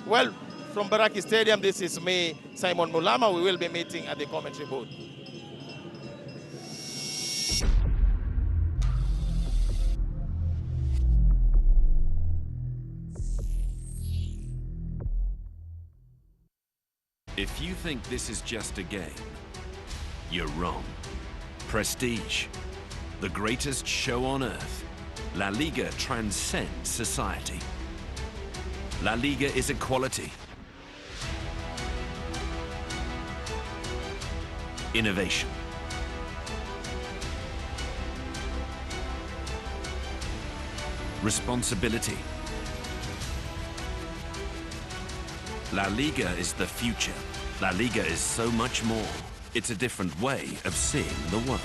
Well, from Mbaraki Stadium, this is me, Simon Mulama. We will be meeting at the commentary booth. If you think this is just a game, you're wrong. Prestige, the greatest show on earth. La Liga transcends society. La Liga is equality, innovation, responsibility. La Liga is the future. La Liga is so much more. It's a different way of seeing the world.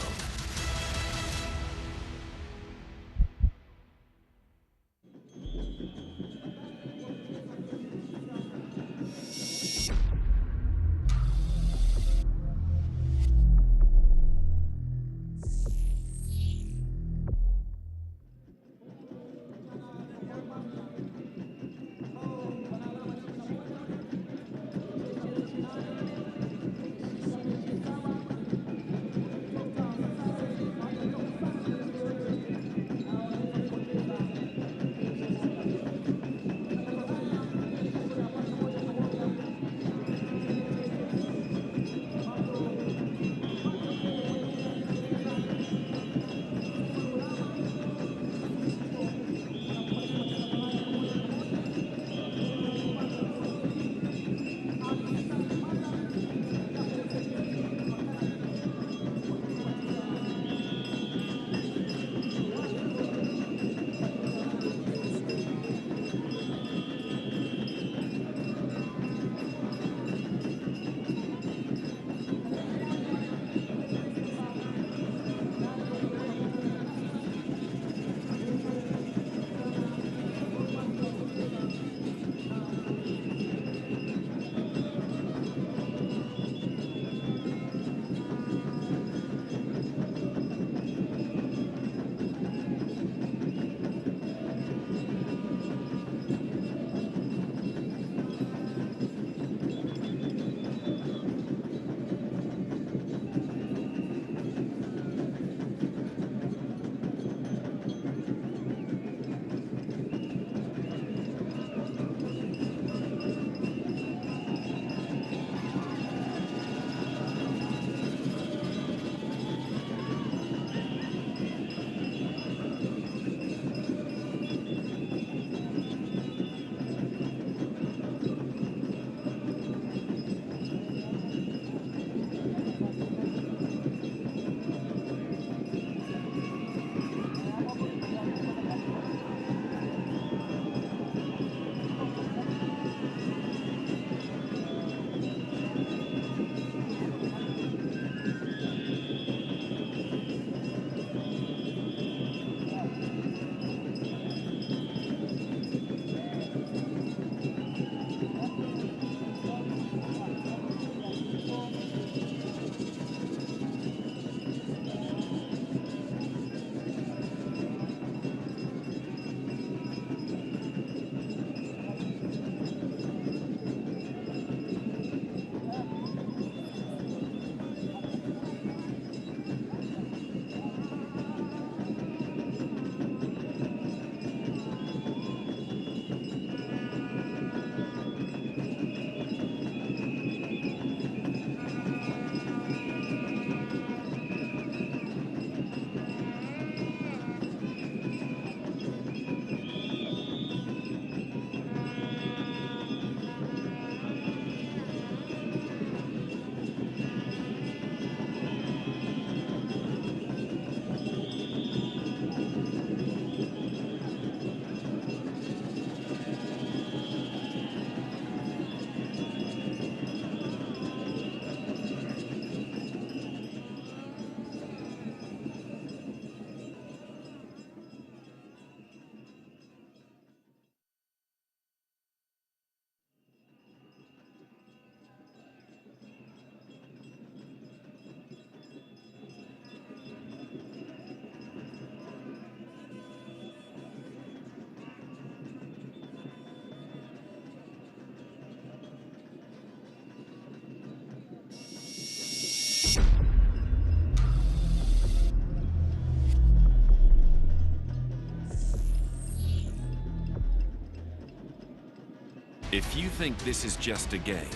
If you think this is just a game,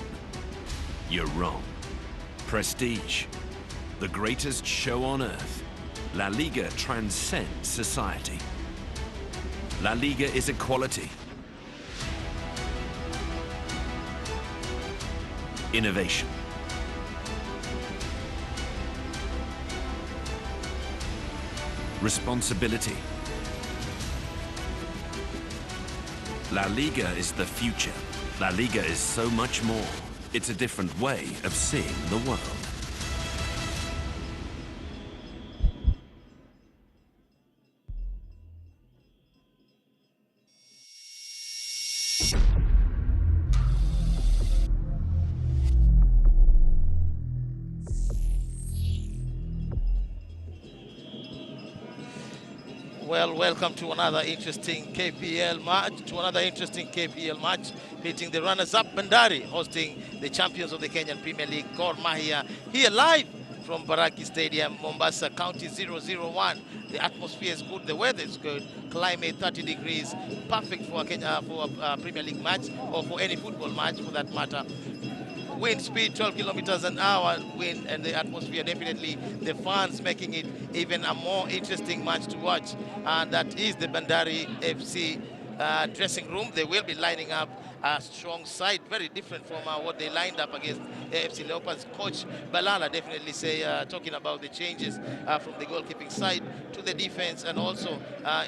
you're wrong. Prestige, the greatest show on earth, La Liga transcends society. La Liga is equality, innovation, responsibility. La Liga is the future. La Liga is so much more. It's a different way of seeing the world. Well, welcome to another interesting KPL match, hitting the runners-up Bandari, hosting the champions of the Kenyan Premier League, Gor Mahia, here live from Mbaraki Stadium, Mombasa, County 001. The atmosphere is good, the weather is good, climate 30 degrees, perfect for a Premier League match, or for any football match for that matter. Wind speed 12 kilometers an hour, wind, and the atmosphere, definitely the fans making it even a more interesting match to watch. And that is the Bandari FC dressing room. They will be lining up a strong side, very different from what they lined up against AFC Leopards. Coach Balala definitely talking about the changes from the goalkeeping side to the defense, and also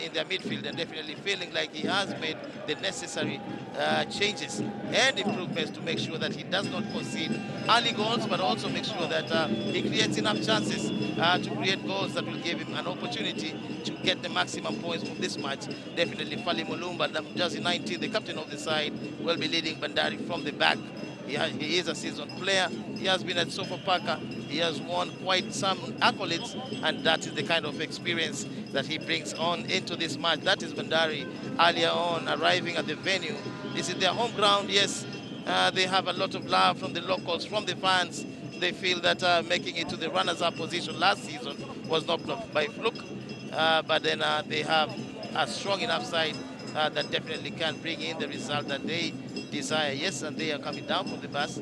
in their midfield, and definitely feeling like he has made the necessary changes and improvements to make sure that he does not concede early goals, but also make sure that he creates enough chances to create goals that will give him an opportunity to get the maximum points from this match. Definitely Fali Mulumba, the jersey 19, the captain of the side, will be leading Bandari from the back. He is a seasoned player. He has been at Sofapaka. He has won quite some accolades, and that is the kind of experience that he brings on into this match. That is Bandari earlier on arriving at the venue. This is their home ground, yes. They have a lot of love from the locals, from the fans. They feel that making it to the runners-up position last season was not by fluke, but then they have a strong enough side that definitely can bring in the result that they desire. Yes, and they are coming down from the bus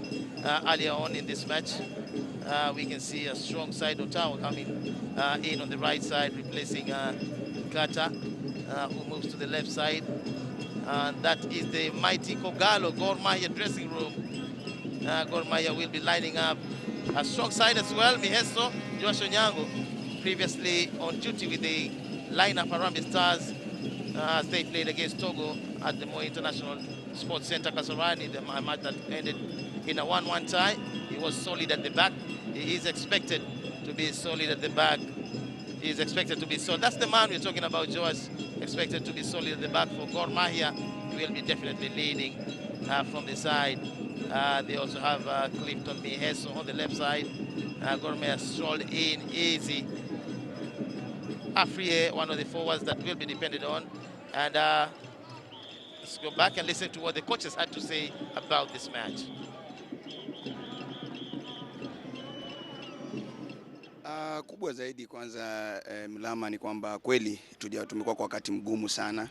earlier on in this match. We can see a strong side, Ottawa coming in on the right side, replacing Kata, who moves to the left side. And that is the mighty Kogalo Gor Mahia dressing room. Gor Mahia will be lining up a strong side as well. Miheso, Josh Onyango, previously on duty with the lineup Harambee Stars, as they played against Togo at the Moi International Sports Center, Kasarani, the match that ended in a 1-1 tie. He was solid at the back. He is expected to be solid at the back. He is expected to be solid. That's the man we're talking about, Josh. Expected to be solid at the back for Gor Mahia. He will be definitely leading from the side. They also have Clifton Miheso on the left side. Gor Mahia strolled in easy. Afriye, one of the forwards that will be depended on. And let's go back and listen to what the coaches had to say about this match. Kubwa zaidi kwanza Mlama ni kwamba kweli tumekuwa kwa wakati mgumu sana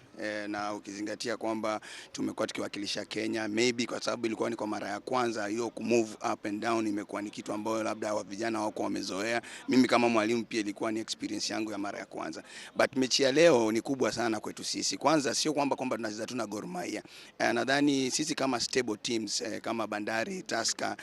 na ukizingatia kwamba tumekuwa tukiwakilisha Kenya, maybe kwa sababu ilikuwa ni kwa mara ya kwanza, hiyo kumove up and down imekuwa ni kitu ambayo labda vijana wako wamezoea. Mimi kama mwalimu pia ilikuwa ni experience yangu ya mara ya kwanza, but mechi ya leo ni kubwa sana kwetu sisi. Kwanza sio kwamba tunacheza tu na Gor Mahia. Nadhani sisi kama stable teams kama Bandari, Tusker,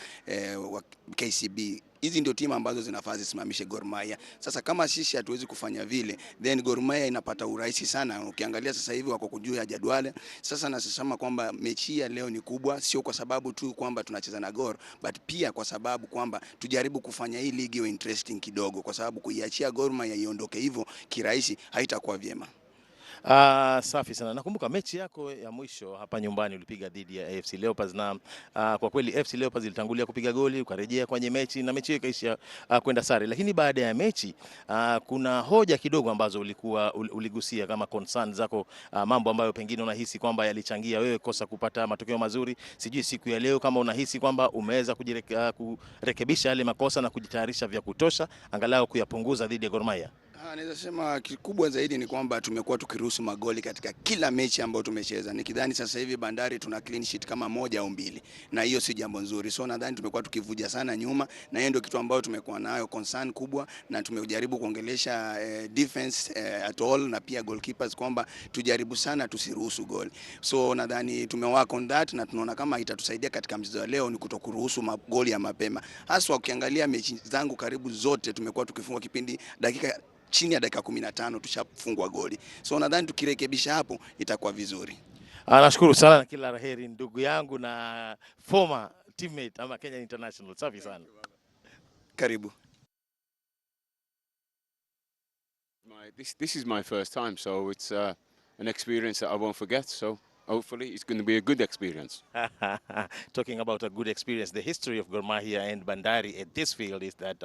KCB, hizi ndio timu ambazo zinafaa zisimamishe Gor Mahia. Sasa kama sisi hatuwezi kufanya vile, then Gor Mahia inapata urahisi sana. Ukiangalia sasa hivi wako juu ya jadwali. Sasa nasema kwamba mechi ya leo ni kubwa, sio kwa sababu tu kwamba tunacheza na Gor, but pia kwa sababu kwamba tujaribu kufanya hii ligi iwe interesting kidogo, kwa sababu kuiachia Gor Mahia iondoke hivyo kirahisi haitakuwa vyema. Safi sana. Nakumbuka mechi yako ya mwisho hapa nyumbani ulipiga dhidi ya AFC Leopards, na kwa kweli AFC Leopards ilitangulia kupiga goli, ukarejea kwenye mechi na mechi ikaisha kwenda sare. Lakini baada ya mechi kuna hoja kidogo ambazo uligusia kama concern zako, mambo ambayo pengine unahisi kwamba yalichangia wewe kosa kupata matokeo mazuri. Sijui siku ya leo kama unahisi kwamba umeweza kurekebisha yale makosa na kujitayarisha vya kutosha angalau kuyapunguza dhidi ya Gor Mahia. Naweza sema kikubwa zaidi ni kwamba tumekuwa tukiruhusu magoli katika kila mechi ambayo tumecheza. Nikidhani sasa hivi Bandari tuna clean sheet kama moja au mbili, na hiyo si jambo nzuri. So nadhani tumekuwa tukivuja sana nyuma, na hiyo ndio kitu ambayo tumekuwa nayo concern kubwa, na tumejaribu kuongelesha defense at all, na pia goalkeepers kwamba tujaribu sana tusiruhusu goli. So nadhani tumework on that, na tunaona kama itatusaidia katika mchezo wa leo ni kutokuruhusu magoli ya mapema. Hasa ukiangalia mechi zangu karibu zote tumekuwa tukifunga kipindi dakika chini ya dakika 15 tushafungwa goli. So nadhani tukirekebisha hapo itakuwa vizuri. Nashukuru sana na kila laheri ndugu yangu na former teammate ama Kenya International. Safi sana. Karibu. This is my first time, so it's an experience that I won't forget. So hopefully it's going to be a good experience. Talking about a good experience, the history of Gor Mahia and Bandari at this field is that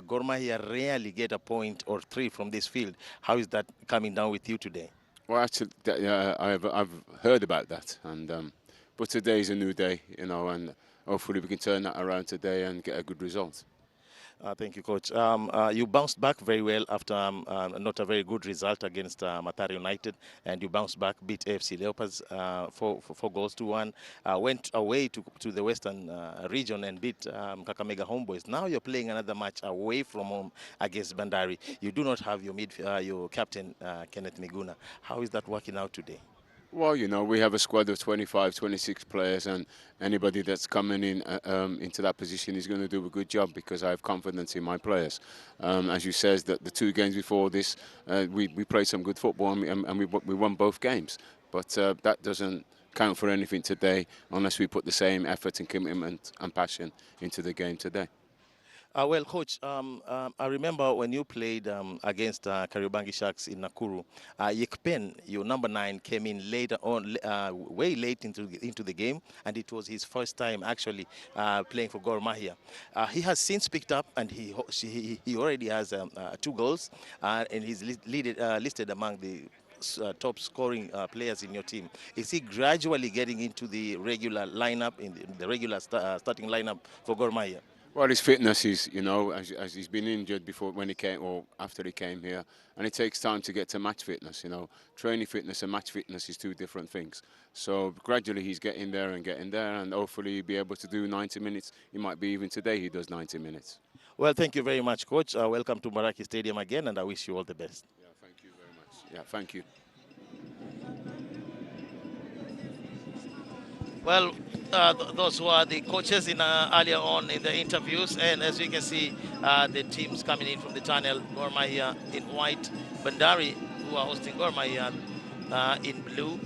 Gor Mahia rarely get a point or three from this field. How is that coming down with you today? Well, actually, I've heard about that, and but today is a new day, you know, and hopefully we can turn that around today and get a good result. Thank you, Coach. You bounced back very well after not a very good result against Mathare United, and you bounced back, beat AFC Leopards 4-1. Went away to the Western region and beat Kakamega Homeboys. Now you're playing another match away from home against Bandari. You do not have your captain, Kenneth Miguna. How is that working out today? Well, you know, we have a squad of 25, 26 players, and anybody that's coming in into that position is going to do a good job because I have confidence in my players. As you said, the two games before this, we played some good football and we won both games. But that doesn't count for anything today unless we put the same effort and commitment and passion into the game today. Well, Coach, I remember when you played against Kariobangi Sharks in Nakuru, Yekpen, your number 9, came in later on, way late into the game, and it was his first time actually playing for Gor Mahia. He has since picked up, and he already has 2 goals, and he's listed among the top scoring players in your team. Is he gradually getting into the regular lineup, in the regular starting lineup for Gor Mahia? Well, his fitness is, you know, as he's been injured before when he came or after he came here, and it takes time to get to match fitness, you know. Training fitness and match fitness is 2 different things. So gradually he's getting there, and hopefully he'll be able to do 90 minutes. It might be even today he does 90 minutes. Well, thank you very much, Coach. Welcome to Mbaraki Stadium again, and I wish you all the best. Yeah, thank you very much. Yeah, thank you. Well, those who are the coaches in earlier on in the interviews, and as you can see, the teams coming in from the tunnel. Gor Mahia in white, Bandari, who are hosting Gor Mahia in blue.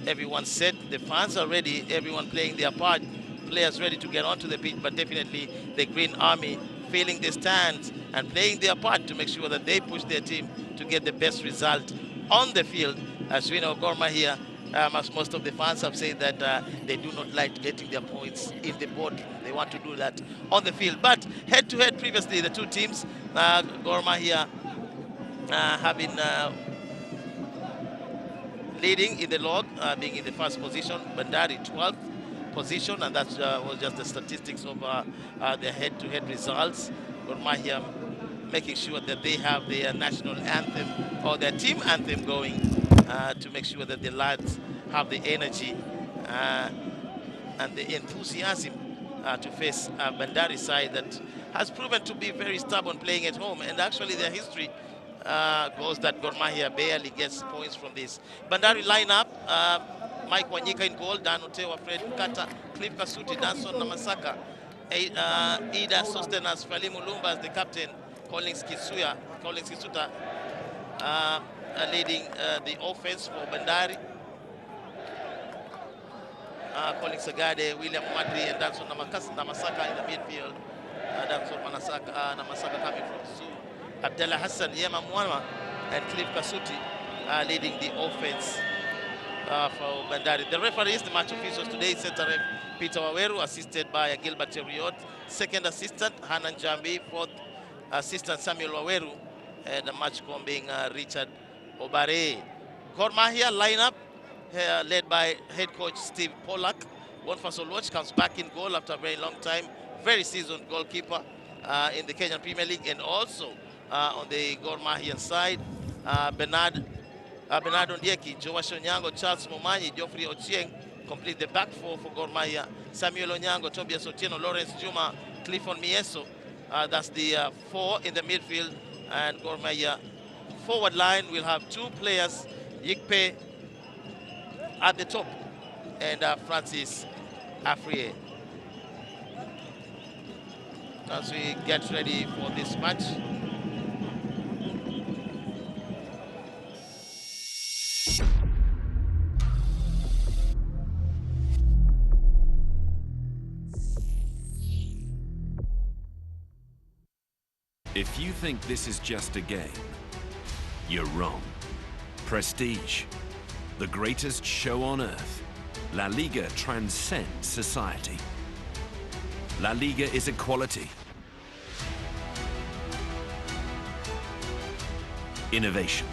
Everyone set, the fans are ready, everyone playing their part, players ready to get onto the pitch, but definitely the Green Army filling the stands and playing their part to make sure that they push their team to get the best result on the field. As we know, Gor Mahia, as most of the fans have said that they do not like getting their points in the boardroom. They want to do that on the field. But head-to-head previously, the two teams, Gor Mahia have been leading in the log, being in the first position, Bandari 12th position, and that was just the statistics of their head-to-head results. Gor Mahia making sure that they have their national anthem or their team anthem going to make sure that the lads have the energy and the enthusiasm to face a Bandari side that has proven to be very stubborn playing at home. And actually their history goes that Gor Mahia barely gets points from this. Bandari lineup, Mike Wanyika in goal, Dan Otewa, Fred Kata, Cliff Kasuti, Danson Namasaka, Ida Sostenas, Falimu Lumba as the captain, Collins Kisuta leading the offense for Bandari. Collins Sagade, William Madri, and Danson Namasaka in the midfield. Danson Namasaka coming from Zoo. Abdullah Hassan, Yema Mwana, and Cliff Kasuti leading the offense for Bandari. The referees, the match officials today, center ref Peter Waweru, assisted by Gilbert Teriot. Second assistant, Hanan Jambi. Fourth assistant, Samuel Waweru. And the match being Richard Obare. Gor Mahia lineup led by head coach Steve Pollack. Bonfaso Watch comes back in goal after a very long time. Very seasoned goalkeeper in the Kenyan Premier League, and also on the Gor Mahia side. Bernardo Ndieki, Joash Onyango, Charles Momanyi, Geoffrey Ochieng complete the back four for Gor Mahia. Samuel Onyango, Tobias Otieno, Lawrence Juma, Clifford Mieso. That's the four in the midfield. And Gor Mahia forward line will have two players, Yikpe at the top and Francis Afrier. As we get ready for this match. If you think this is just a game, you're wrong. Prestige, the greatest show on earth, La Liga transcends society. La Liga is equality, innovation,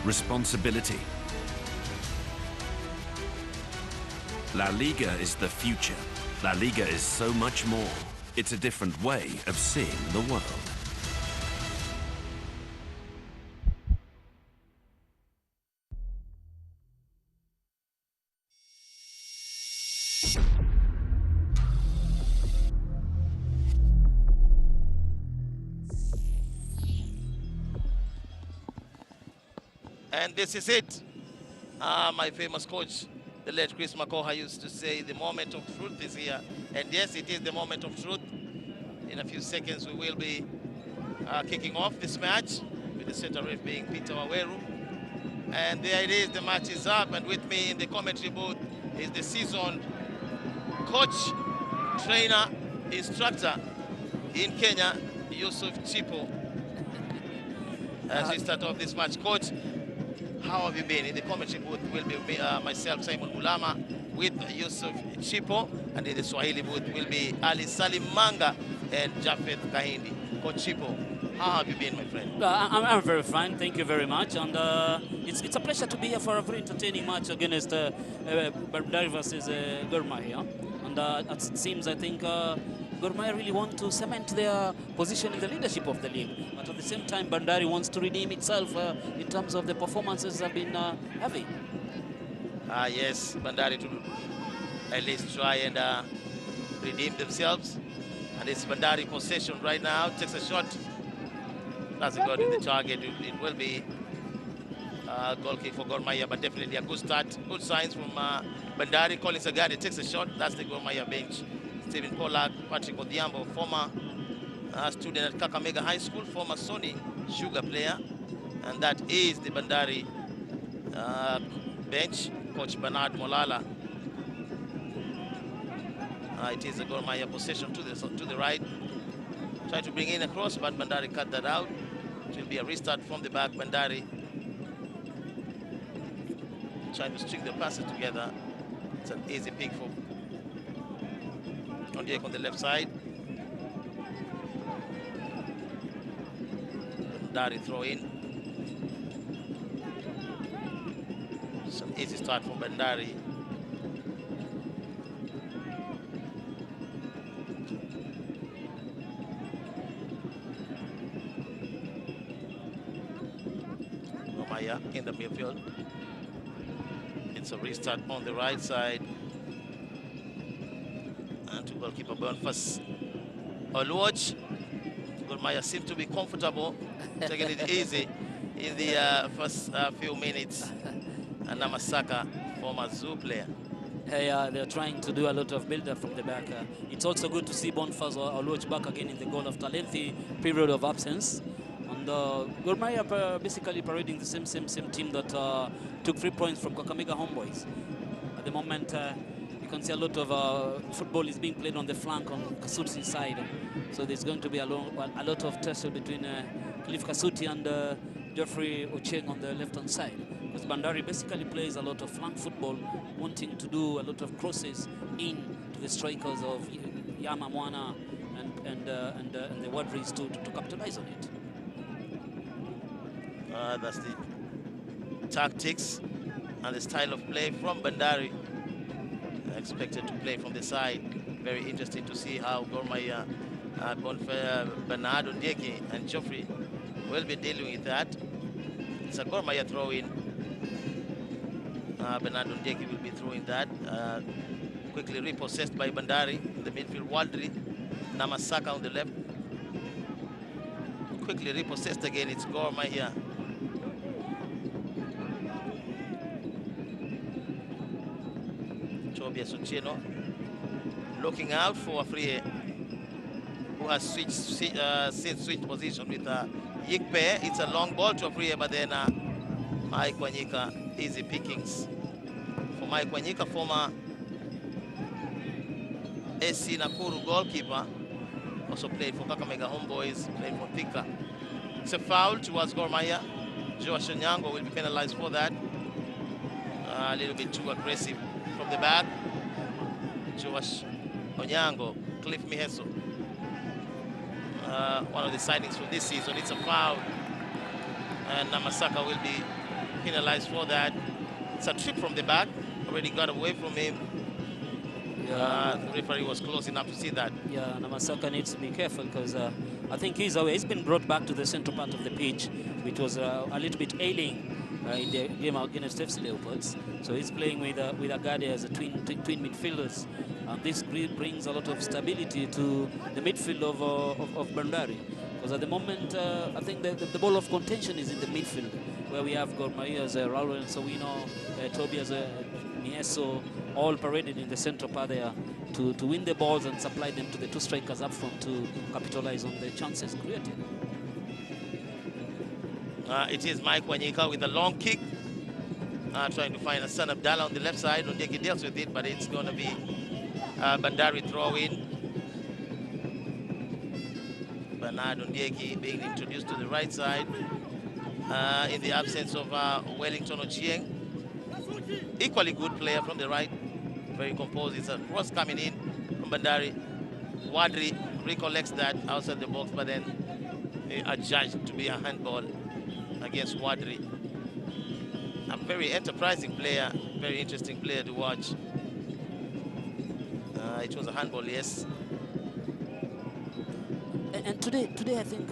responsibility. La Liga is the future. La Liga is so much more. It's a different way of seeing the world. And this is it. My famous coach, the late Chris Makoha, used to say the moment of truth is here. And yes, it is the moment of truth. In a few seconds, we will be kicking off this match with the center ref being Peter Waweru. And there it is, the match is up. And with me in the commentary booth is the seasoned coach, trainer, instructor in Kenya, Yusuf Chipo. As we start off this match, coach, how have you been? In the commentary booth will be myself, Simon Mulama, with Yusuf Chipo, and in the Swahili booth will be Ali Salim Manga and Jafet Kahindi. Coach Chipo, how have you been, my friend? I'm very fine, thank you very much, and it's a pleasure to be here for a very entertaining match against Bandari versus Gor Mahia. And it seems, I think, Gor Mahia really want to cement their position in the leadership of the league. But at the same time, Bandari wants to redeem itself in terms of the performances have been having. Yes, Bandari to at least try and redeem themselves. And it's Bandari possession right now. Takes a shot. Doesn't go to the target. It will be a goal kick for Gor Mahia, but definitely a good start. Good signs from Bandari. Colin Sagari takes a shot. That's the Gor Mahia bench. Stephen Pollack, Patrick Odhiambo, former student at Kakamega High School, former Sony Sugar player. And that is the Bandari bench, Coach Bernard Molala. It is a Gor Mahia possession to the right. Try to bring in a cross, but Bandari cut that out. It will be a restart from the back. Bandari trying to string the passes together. It's an easy pick for Ondiek on the left side. Bandari throw in. It's an easy start from Bandari. Romaya in the midfield. It's a restart on the right side. And to goalkeeper Boniface Oluoch. Gor Mahia seem to be comfortable, taking it easy in the first few minutes. And Namasaka, former Zoo player. They're trying to do a lot of build-up from the back. It's also good to see Boniface Oluoch back again in the goal after a lengthy period of absence. And Gor Mahia basically parading the same team that took 3 points from Kakamega Homeboys. At the moment, you can see a lot of football is being played on the flank on Kasuti's side. So there's going to be a lot of tussle between Cliff Kasuti and Geoffrey Ochieng on the left-hand side. Because Bandari basically plays a lot of flank football, wanting to do a lot of crosses in to the strikers of Yama Mwana and the Wadris to capitalize on it. That's the tactics and the style of play from Bandari. Expected to play from the side. Very interesting to see how Gor Mahia, Bernardo Ndeki and Geoffrey will be dealing with that. It's a Gor Mahia throw-in. Bernardo Ndeki will be throwing that. Quickly repossessed by Bandari in the midfield. Waldri, Namasaka on the left. Quickly repossessed again. It's Gor Mahia. Tobias Ochieno looking out for Afriye, who has since switched position with Yikpe. It's a long ball to Afriye, but then Mike Wanyika, easy pickings for Mike Wanyika, former AC Nakuru goalkeeper, also played for Kakamega Homeboys, played for Thika. It's a foul towards Gor Mahia. Joash Onyango will be penalized for that. A little bit too aggressive from the back. Joash Onyango, Cliff Miheso, one of the signings for this season. It's a foul, and Namasaka will be penalized for that. It's a trip from the back, already got away from him. Yeah. The referee was close enough to see that. Yeah, Namasaka needs to be careful because I think he's away. He's been brought back to the central part of the pitch, which was a little bit ailing in the game against FC Leopards. So he's playing with Agade as a twin midfielders. And this brings a lot of stability to the midfield of Bandari. Because at the moment, I think the ball of contention is in the midfield, where we have Gor Mahia's Raul and Sowino, Tobias Mieso, all paraded in the central part there to win the balls and supply them to the two strikers up front to capitalize on the chances created. It is Mike Wanyika with a long kick, trying to find Hassan Abdallah on the left side. Ondeki deals with it, but it's going to be Bandari throw-in. Bernardo Ndeki being introduced to the right side in the absence of Wellington Ochieng. Equally good player from the right, very composed. It's a cross coming in from Bandari. Wadri recollects that outside the box, but then adjudged to be a handball against Wadri. A very enterprising player, very interesting player to watch. It was a handball, yes. And today I think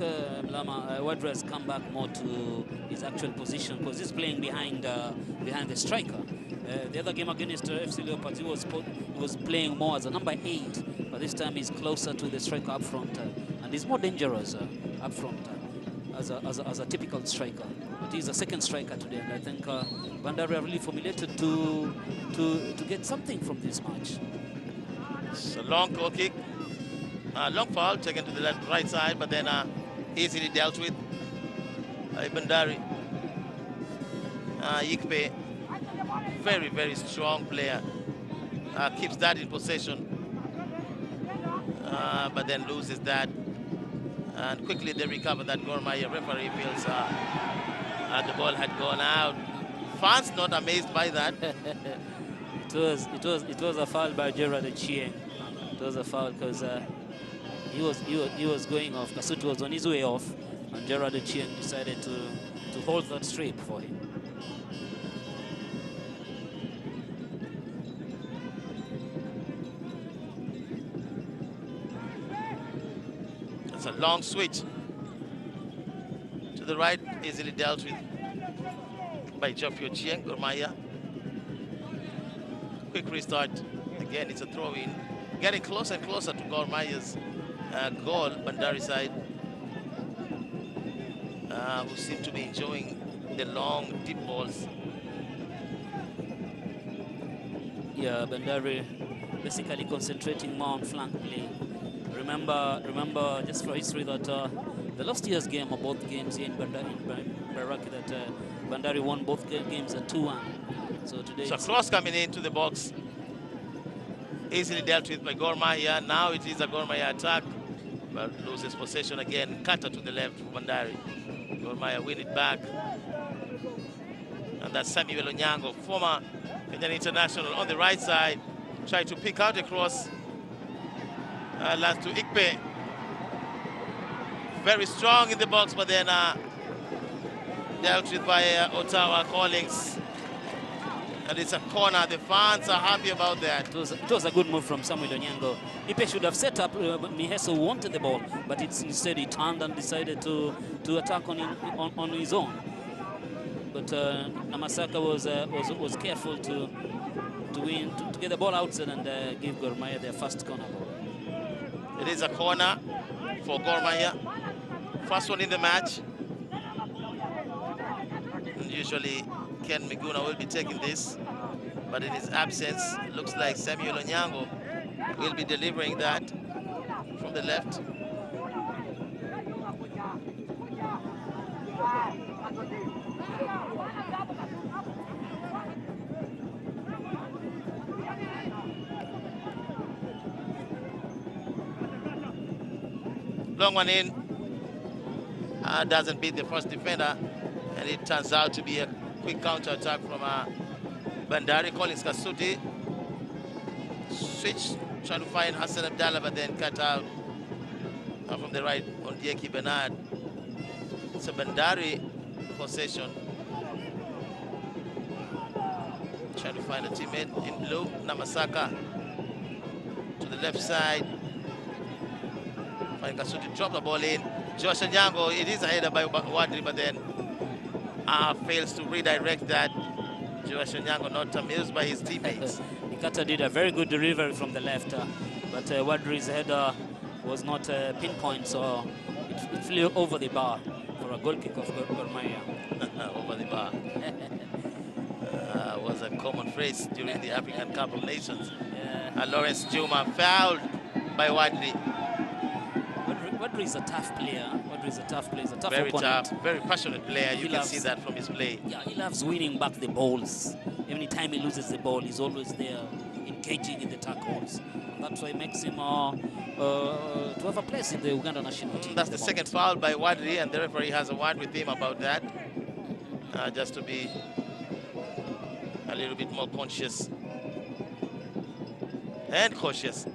Lama Wadri has come back more to his actual position because he's playing behind the striker. The other game against FC Leopards, he was playing more as a number 8, but this time he's closer to the striker up front, and he's more dangerous up front as a typical striker. But he's a second striker today, and I think Bandari are really formulated to get something from this match. It's a long goal kick. Long foul taken to the right side, but then easily dealt with. Bandari. Yikpe, very, very strong player. Keeps that in possession, but then loses that. And quickly they recover that. Gor Mahia referee feels the ball had gone out. Fans not amazed by that. It was a foul by Gerard Ochieng. It was a foul because he was going off. Kasut was on his way off, and Gerard Ochieng decided to hold that strip for him. It's a long switch to the right, easily dealt with by Geoffrey Ochieng. Gor Mahia. Quick restart. Again, it's a throw-in. Getting closer and closer to Gor Mahia's goal, Bandari side, who seem to be enjoying the long, deep balls. Yeah, Bandari basically concentrating more on flank play. Remember, just for history, that the last year's game, or both games here in Mbaraki, that Bandari won both games at 2-1. So today, so cross coming into the box, easily dealt with by Gor Mahia. Now it is a Gor Mahia attack, but loses possession again. Cutter to the left for Bandari. Gor Mahia win it back, and that's Samuel Onyango, former Kenyan international, on the right side, try to pick out a cross. Lands to Ikpe. Very strong in the box, but then dealt with by Ottawa Collins. And it's a corner. The fans are happy about that. It was a good move from Samuel Onyango. Ipe should have set up Miheso wanted the ball, but instead he turned and decided to attack on his own. But Namasaka was careful to get the ball outside and give Gor Mahia their first corner ball. It is a corner for Gor Mahia. First one in the match. And usually Ken Miguna will be taking this, but in his absence, looks like Samuel Onyango will be delivering that from the left. Long one in, doesn't beat the first defender, and it turns out to be a quick counter attack from Bandari. Collins Kasuti switch, trying to find Hassan Abdallah, but then cut out from the right on Dieki Bernard. It's a Bandari possession. Trying to find a teammate in blue. Namasaka to the left side. Find Kasuti, drop the ball in. Josh Onyango, it is a header by Wadri, but then fails to redirect that. Josh Onyango not amused by his teammates. Nikata did a very good delivery from the left, but Wadri's header was not pinpoint, so it flew over the bar for a goal kick of Gor Mahia. Over the bar. Was a common phrase during the African Cup of Nations. Yeah. Lawrence Juma fouled by Wadri. Wadri is a tough player. Wadri is a tough player. He's a tough Very opponent. tough, very passionate player. He You can see that from his play. Yeah, he loves winning back the balls. Every time he loses the ball, he's always there, engaging in the tackles. And that's why it makes him to have a place in the Uganda national team. That's the second foul by Wadri, and the referee has a word with him about that, just to be a little bit more conscious and cautious.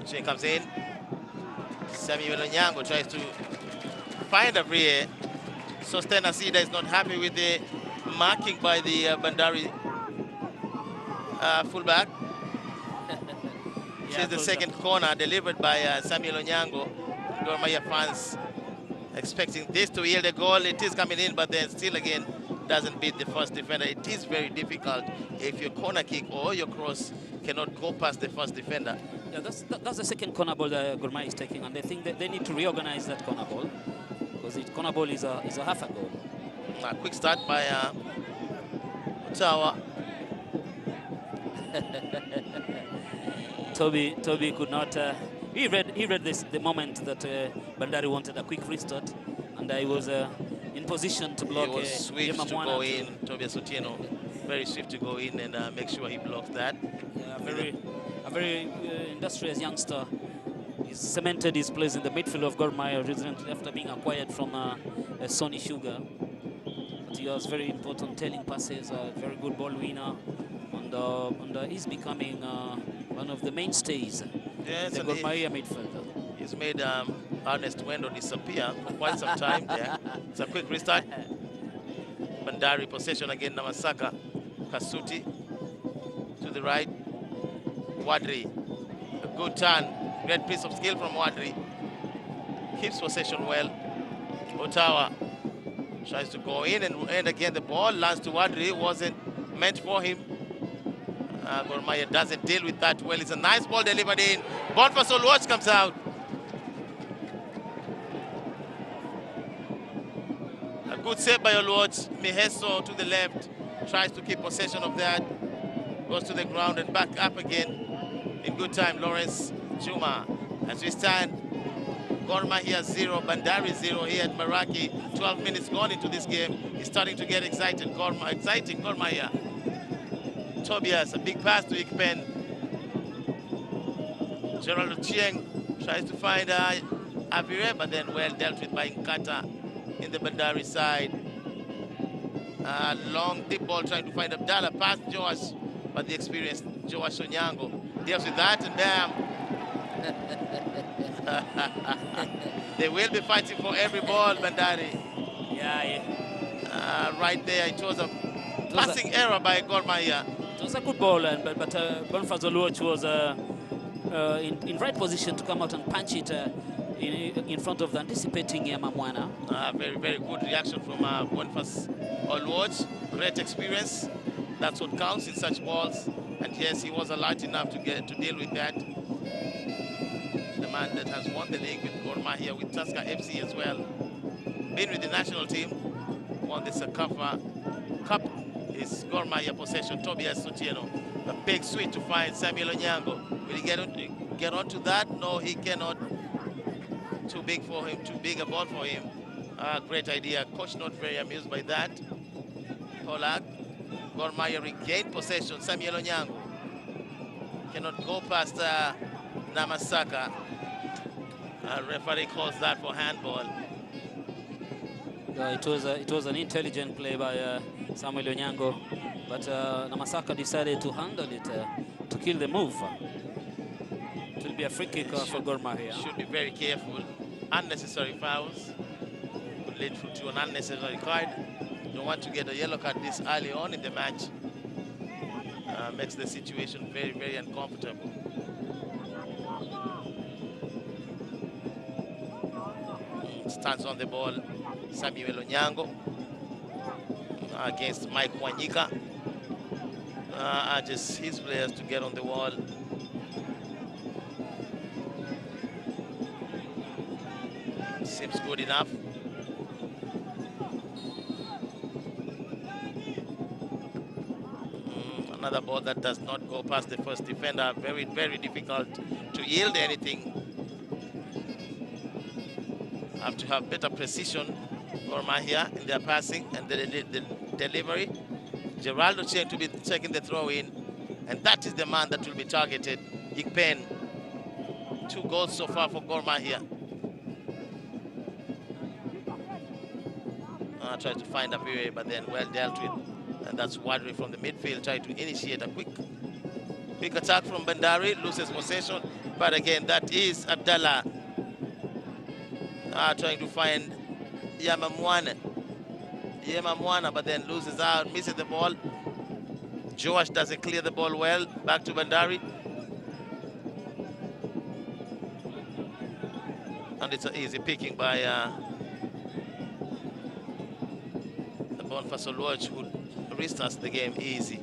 Chain comes in. Samuel Onyango tries to find a free. Sostena Sida is not happy with the marking by the Bandari fullback. This is the second corner delivered by Samuel Onyango. Gor Mahia fans expecting this to yield a goal. It is coming in, but then still again doesn't beat the first defender. It is very difficult if your corner kick or your cross cannot go past the first defender. Yeah, that's the second corner ball that Gor Mahia is taking, and they think that they need to reorganize that corner ball, because the corner ball is a half a goal. A quick start by Ottawa. Toby could not. He read the moment that Bandari wanted a quick restart, and he was in position to block. He was swift to go in. Tobias Otieno, very swift to go in and make sure he blocks that. Yeah, a very industrious youngster. He's cemented his place in the midfield of Gor Mahia recently after being acquired from Sony Sugar. But he has very important tailing passes, a very good ball winner, and he's becoming one of the mainstays in the Gor Mahia midfield. He's made Ernest Wendo disappear for quite some time there. It's a quick restart. Bandari possession again, Namasaka. Kasuti to the right. Wadri, a good turn. Great piece of skill from Wadri. Keeps possession well. Ottawa tries to go in, and again the ball lands to Wadri. It wasn't meant for him. Gor Mahia doesn't deal with that well. It's a nice ball delivered in. Boniface Oluoch comes out. A good save by Oluoch. Miheso to the left. Tries to keep possession of that. Goes to the ground and back up again. In good time, Lawrence Juma. As we stand, Gor Mahia 0, Bandari 0 here at Mbaraki. 12 minutes gone into this game. He's starting to get excited. Exciting Gor Mahia. Tobias, a big pass to Ikpen. Gerald Chieng tries to find Avire, but then well dealt with by Nkata in the Bandari side. Long deep ball trying to find Abdallah past Josh, but the experienced Josh Onyango deals with that, and bam. They will be fighting for every ball, Bandari. Yeah. Right there, it was a passing error by Gor Mahia. It was a good ball, but Boniface Oluoch was in right position to come out and punch it in front of the anticipating Yamamwana. Very, very good reaction from Boniface Oluoch. Great experience. That's what counts in such balls. And yes, he was alert enough to deal with that. The man that has won the league with Gor Mahia, with Tusker FC as well. Been with the national team, won the Sakafa Cup. Is Gor Mahia possession. Tobias Otieno. A big sweep to find Samuel Onyango. Will he get onto that? No, he cannot. Too big for him, too big a ball for him. Great idea. Coach not very amused by that. Polak. Gor Mahia regained possession. Samuel Onyango cannot go past Namasaka. Referee calls that for handball. It was an intelligent play by Samuel Onyango, but Namasaka decided to handle it to kill the move. It will be a free kick for Gor Mahia. Should be very careful. Unnecessary fouls could lead to an unnecessary card. Don't want to get a yellow card this early on in the match. Makes the situation very, very uncomfortable. Stands on the ball, Samuel Onyango against Mike Wanyika. Just his players to get on the wall. Seems good enough. Another ball that does not go past the first defender. Very, very difficult to yield anything. Have to have better precision for Mahia in their passing and the delivery. Geraldo Chen to be taking the throw in, and that is the man that will be targeted. Ikpen. 2 goals so far for Gor Mahia. Tries to find a way, but then well dealt with. And that's Wadri from the midfield, trying to initiate a quick attack from Bandari, loses possession. But again, that is Abdallah trying to find Yamamwana, but then loses out, misses the ball. Joash doesn't clear the ball well. Back to Bandari. And it's an easy picking by the Boniface Oluoch, who restarts the game easy.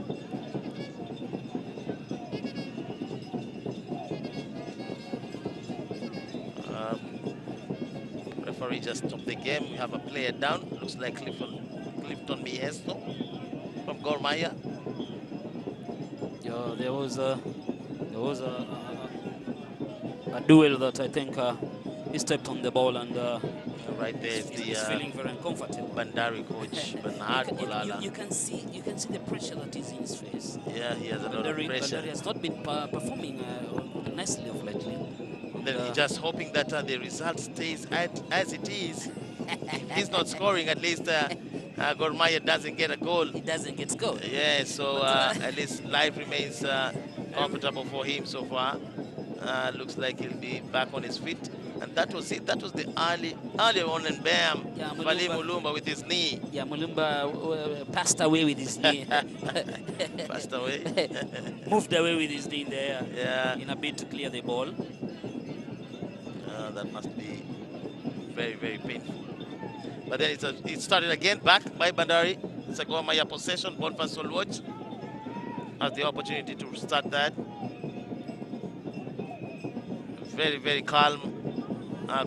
Referee just stopped the game. We have a player down. Looks like Clifton Miesto from Gor Mahia. Yeah, there was a duel that I think he stepped on the ball, and right there is he's feeling very uncomfortable. Bandari coach Bernard Olala. You can see the pressure that is in his face. Yeah, he has a lot of pressure. Bandari has not been performing nicely of lately. Then he's just hoping that the result stays as it is. If he's not scoring, at least Gor Mahia doesn't get a goal. He doesn't get scored. Yeah, so at least life remains comfortable for him so far. Looks like he'll be back on his feet. And that was it. That was the early on, and bam, Fali Mulumba with his knee. Yeah, Mulumba passed away with his knee. Passed away. Moved away with his knee there. Yeah. In a bid to clear the ball. That must be very, very painful. But then it started again, back by Bandari. It's a Gor Mahia possession. Boniface Oluoch has the opportunity to start that. Very, very calm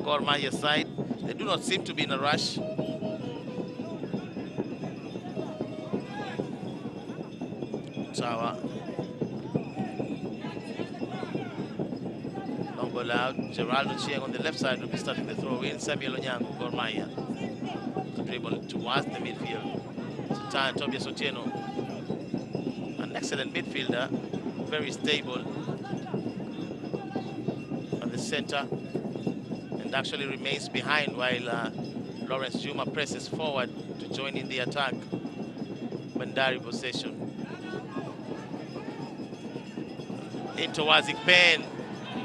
Gor Mahia side. They do not seem to be in a rush. Chawa. Long ball out. Geraldo Chieng on the left side will be starting the throw in. Samuel Onyango, Gor Mahia. To dribble towards the midfield. Tobias Otieno. An excellent midfielder. Very stable. At the center. And actually remains behind while Lawrence Juma presses forward to join in the attack. Bandari possession. In towards Ikpen.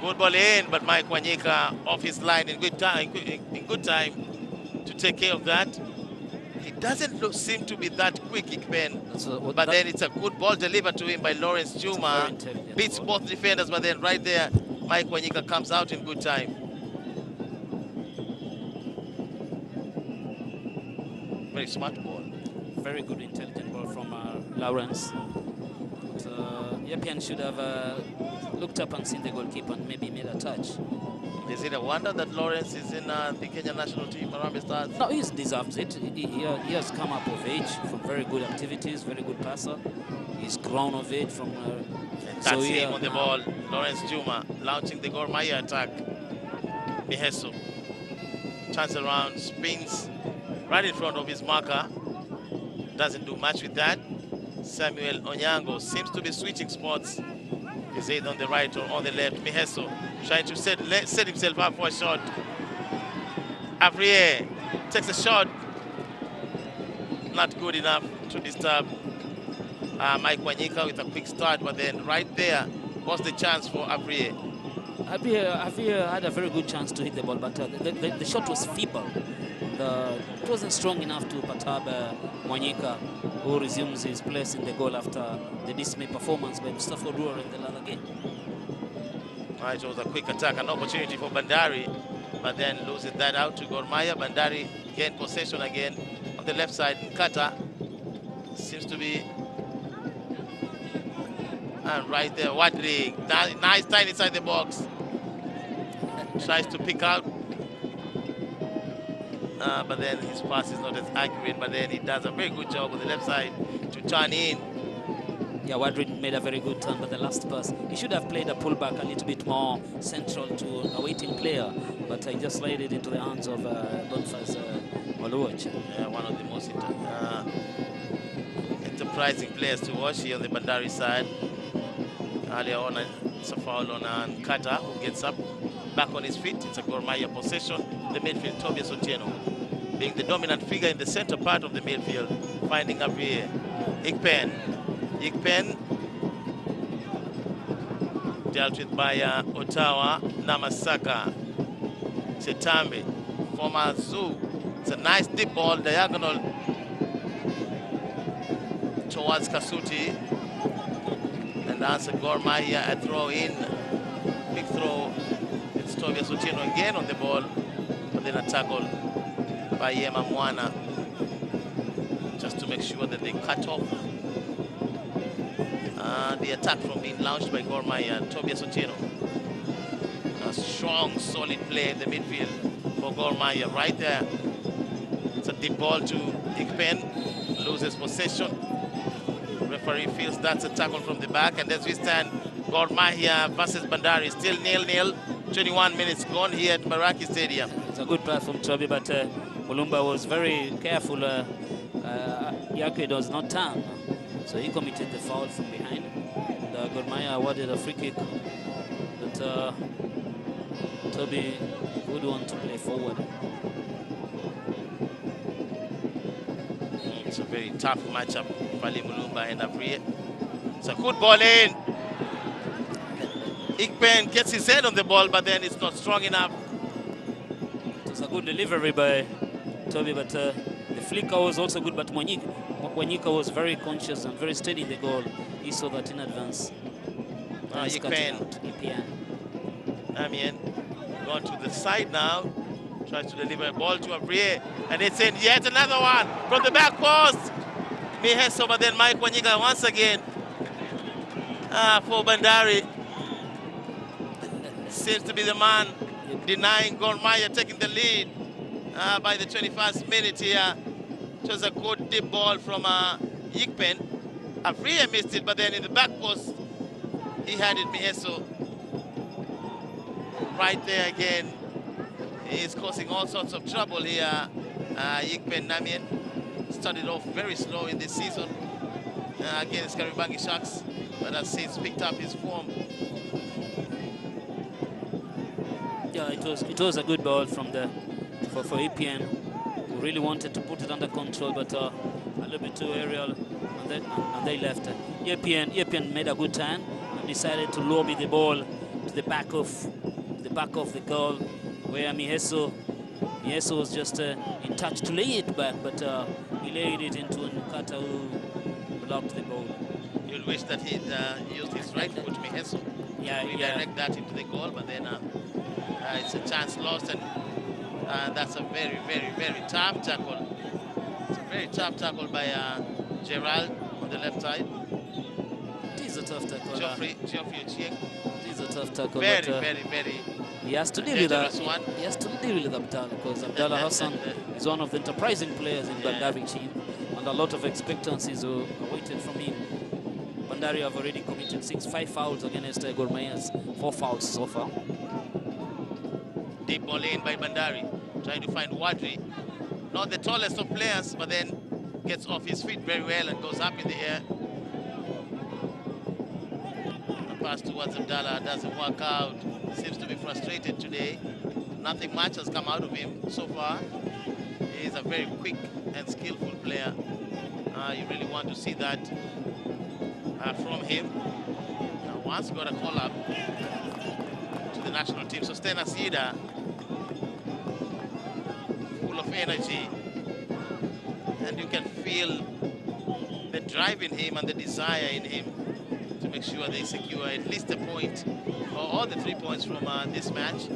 Good ball in, but Mike Wanyika off his line in good time, to take care of that. He doesn't seem to be that quick, Ikpen, but then it's a good ball delivered to him by Lawrence Chuma. Beats both defenders, but then right there, Mike Wanyika comes out in good time. Very smart ball. Very good, intelligent ball from Lawrence. European should have looked up and seen the goalkeeper and maybe made a touch. Is it a wonder that Lawrence is in the Kenyan national team, Harambee Stars? No, he deserves it. He has come up of age from very good activities, very good passer. He's grown of age from... That's him on the ball. Lawrence Juma launching the Gor Mahia attack. Miheso. Turns around, spins right in front of his marker. Doesn't do much with that. Samuel Onyango seems to be switching spots. Is it on the right or on the left? Miheso trying to set himself up for a shot. Avrier takes a shot. Not good enough to disturb Mike Wanyika with a quick start, but then right there was the chance for Avrier. Avrier had a very good chance to hit the ball, but the shot was feeble. It wasn't strong enough to perturb Wanyika, who resumes his place in the goal after the dismal performance by Mustafa Odua in the other game. It was a quick attack, an opportunity for Bandari, but then loses that out to Gor Mahia. Bandari gained possession again on the left side. Nkata seems to be right there. Wadri, nice time inside the box. Tries to pick out, but then his pass is not as accurate, but then he does a very good job on the left side to turn in. Yeah, Wadri made a very good turn, but the last pass, he should have played a pullback a little bit more central to a waiting player, but he just laid it into the hands of Boniface Oluoch. Yeah, one of the most enterprising players to watch here on the Bandari side. Earlier on, it's a foul on Nkata, who gets up, back on his feet. It's a Gor Mahia possession. The midfield, Tobias Otieno, being the dominant figure in the center part of the midfield, finding Avrier. Ikpen dealt with by Ottawa, Namasaka, Chetambe, former Zoo. It's a nice deep ball, diagonal towards Kasuti. And that's a Gor Mahia, a throw in. Big throw. It's Tobias Otieno again on the ball, but then a tackle by Yema Mwana, just to make sure that they cut off the attack from being launched by Gor Mahia. Tobias Otieno. A strong, solid play in the midfield for Gor Mahia. Right there. It's a deep ball to Ikpen. Loses possession. Referee feels that's a tackle from the back. And as we stand, Gor Mahia versus Bandari still 0-0. 21 minutes gone here at Mbaraki Stadium. It's a good platform, Toby, but Mulumba was very careful. Yake does not turn, so he committed the foul from behind. And Gor Mahia awarded a free kick that Toby would want to play forward. It's a very tough matchup, Fali Mulumba and Avrier. It's a good ball in. Ikpen gets his head on the ball, but then it's not strong enough. It was a good delivery by Toby, but the flicker was also good, but Wanyika was very conscious and very steady in the goal. He saw that in advance. Ikpen. Damien gone to the side now. Tries to deliver a ball to Avrier, and it's in yet another one from the back post. Miheso, but then Mike Wanyika once again for Bandari. Seems to be the man denying Gor Mahia taking the lead by the 21st minute here. It was a good deep ball from Ikpen. Avrier missed it, but then in the back post, he had it, Miheso. Right there again. He's causing all sorts of trouble here. Ikpen Namien started off very slow in this season against Karibangi Sharks, but has since picked up his form. Yeah, it was a good ball from for EPN, who really wanted to put it under control, but a little bit too aerial, and they left. EPN made a good turn and decided to lobby the ball to the back of the goal, where Miheso was just in touch to lay it back, but he laid it into Nkata, who blocked the ball. You'd wish that he'd used his right foot, Miheso, to redirect that into the goal, but then it's a chance lost, and that's a very, very, very tough tackle. It's a very tough tackle by Gerald on the left side. It is a tough tackle. Geoffrey Ochieng. It is a tough tackle. Very, but, very, very he has to deal with that. one. He has to deal with Abdallah, because Abdallah Hassan is one of the enterprising players in Bandari team, and a lot of expectancies are awaited from him. Bandari have already committed 5 fouls against Gor Mahia's 4 fouls so far. Deep ball in by Bandari, trying to find Wadri. Not the tallest of players, but then gets off his feet very well and goes up in the air. The pass towards Abdallah doesn't work out. Seems to be frustrated today. Nothing much has come out of him so far. He is a very quick and skillful player. You really want to see that from him. Once got a call up to the national team. So Stena Sida, full of energy, and you can feel the drive in him and the desire in him to make sure they secure at least a point or all the 3 points from this match.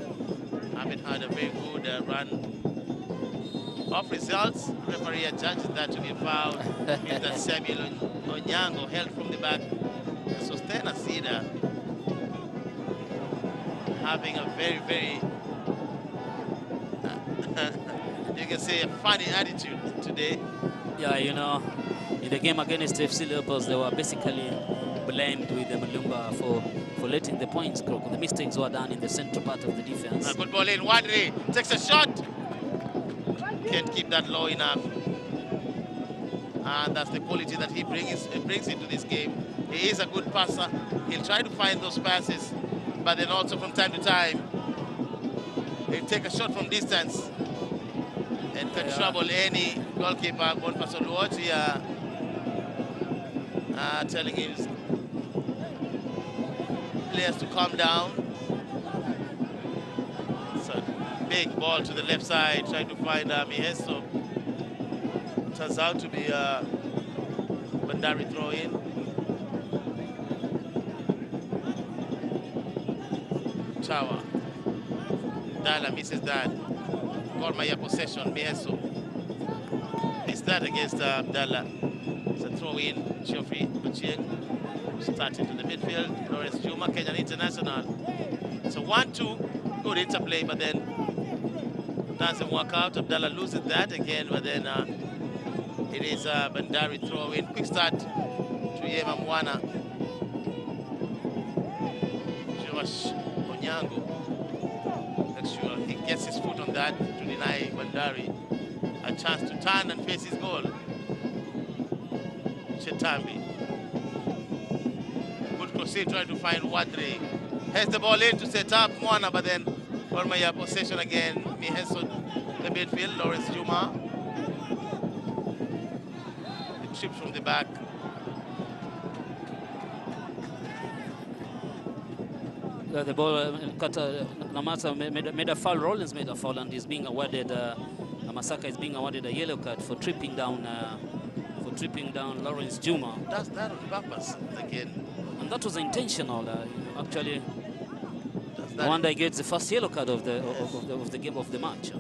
Haven't had a very good run of results. Referee judges that to be a foul. Means that Samuel Onyango held from the back. So Stena Sida having a very, very you can say a funny attitude today. Yeah, you know, in the game against FC Leopards, they were basically blamed with the Malumba for letting the points go. The mistakes were done in the central part of the defense. Good ball in. Wadri takes a shot. Can't keep that low enough. And that's the quality that he brings into this game. He is a good passer. He'll try to find those passes, but then also from time to time, he'll take a shot from distance and can trouble any goalkeeper. Boniface Oluochi telling his players to calm down. It's a big ball to the left side, trying to find Miheso. Turns out to be a Bandari throw-in. Chawa. Dala misses that. Gor Mahia possession. Miheso missed that against Abdallah. It's a throw-in. Geoffrey Ochieng starting to the midfield. Lawrence Juma, Kenyan international. It's a 1-2. Good interplay, but then doesn't work out. Abdallah loses that again, but then it is a Bandari throw-in. Quick start to Yema Mwana. Josh Onyango. Make sure he gets his foot on that to deny Bandari a chance to turn and face his goal. Chetambi. Good crossing, trying to find Wadri. Has the ball in to set up Mwana, but then Gor Mahia possession again. Miheso the midfield. Lawrence Juma. The trip from the back. The ball, Namasa made a foul. Rollins made a foul, and is being awarded. Namasaka is being awarded a yellow card for tripping down Lawrence Juma. Does that on purpose again? And that was intentional. Actually, that Wanda gets the first yellow card of the game of the match.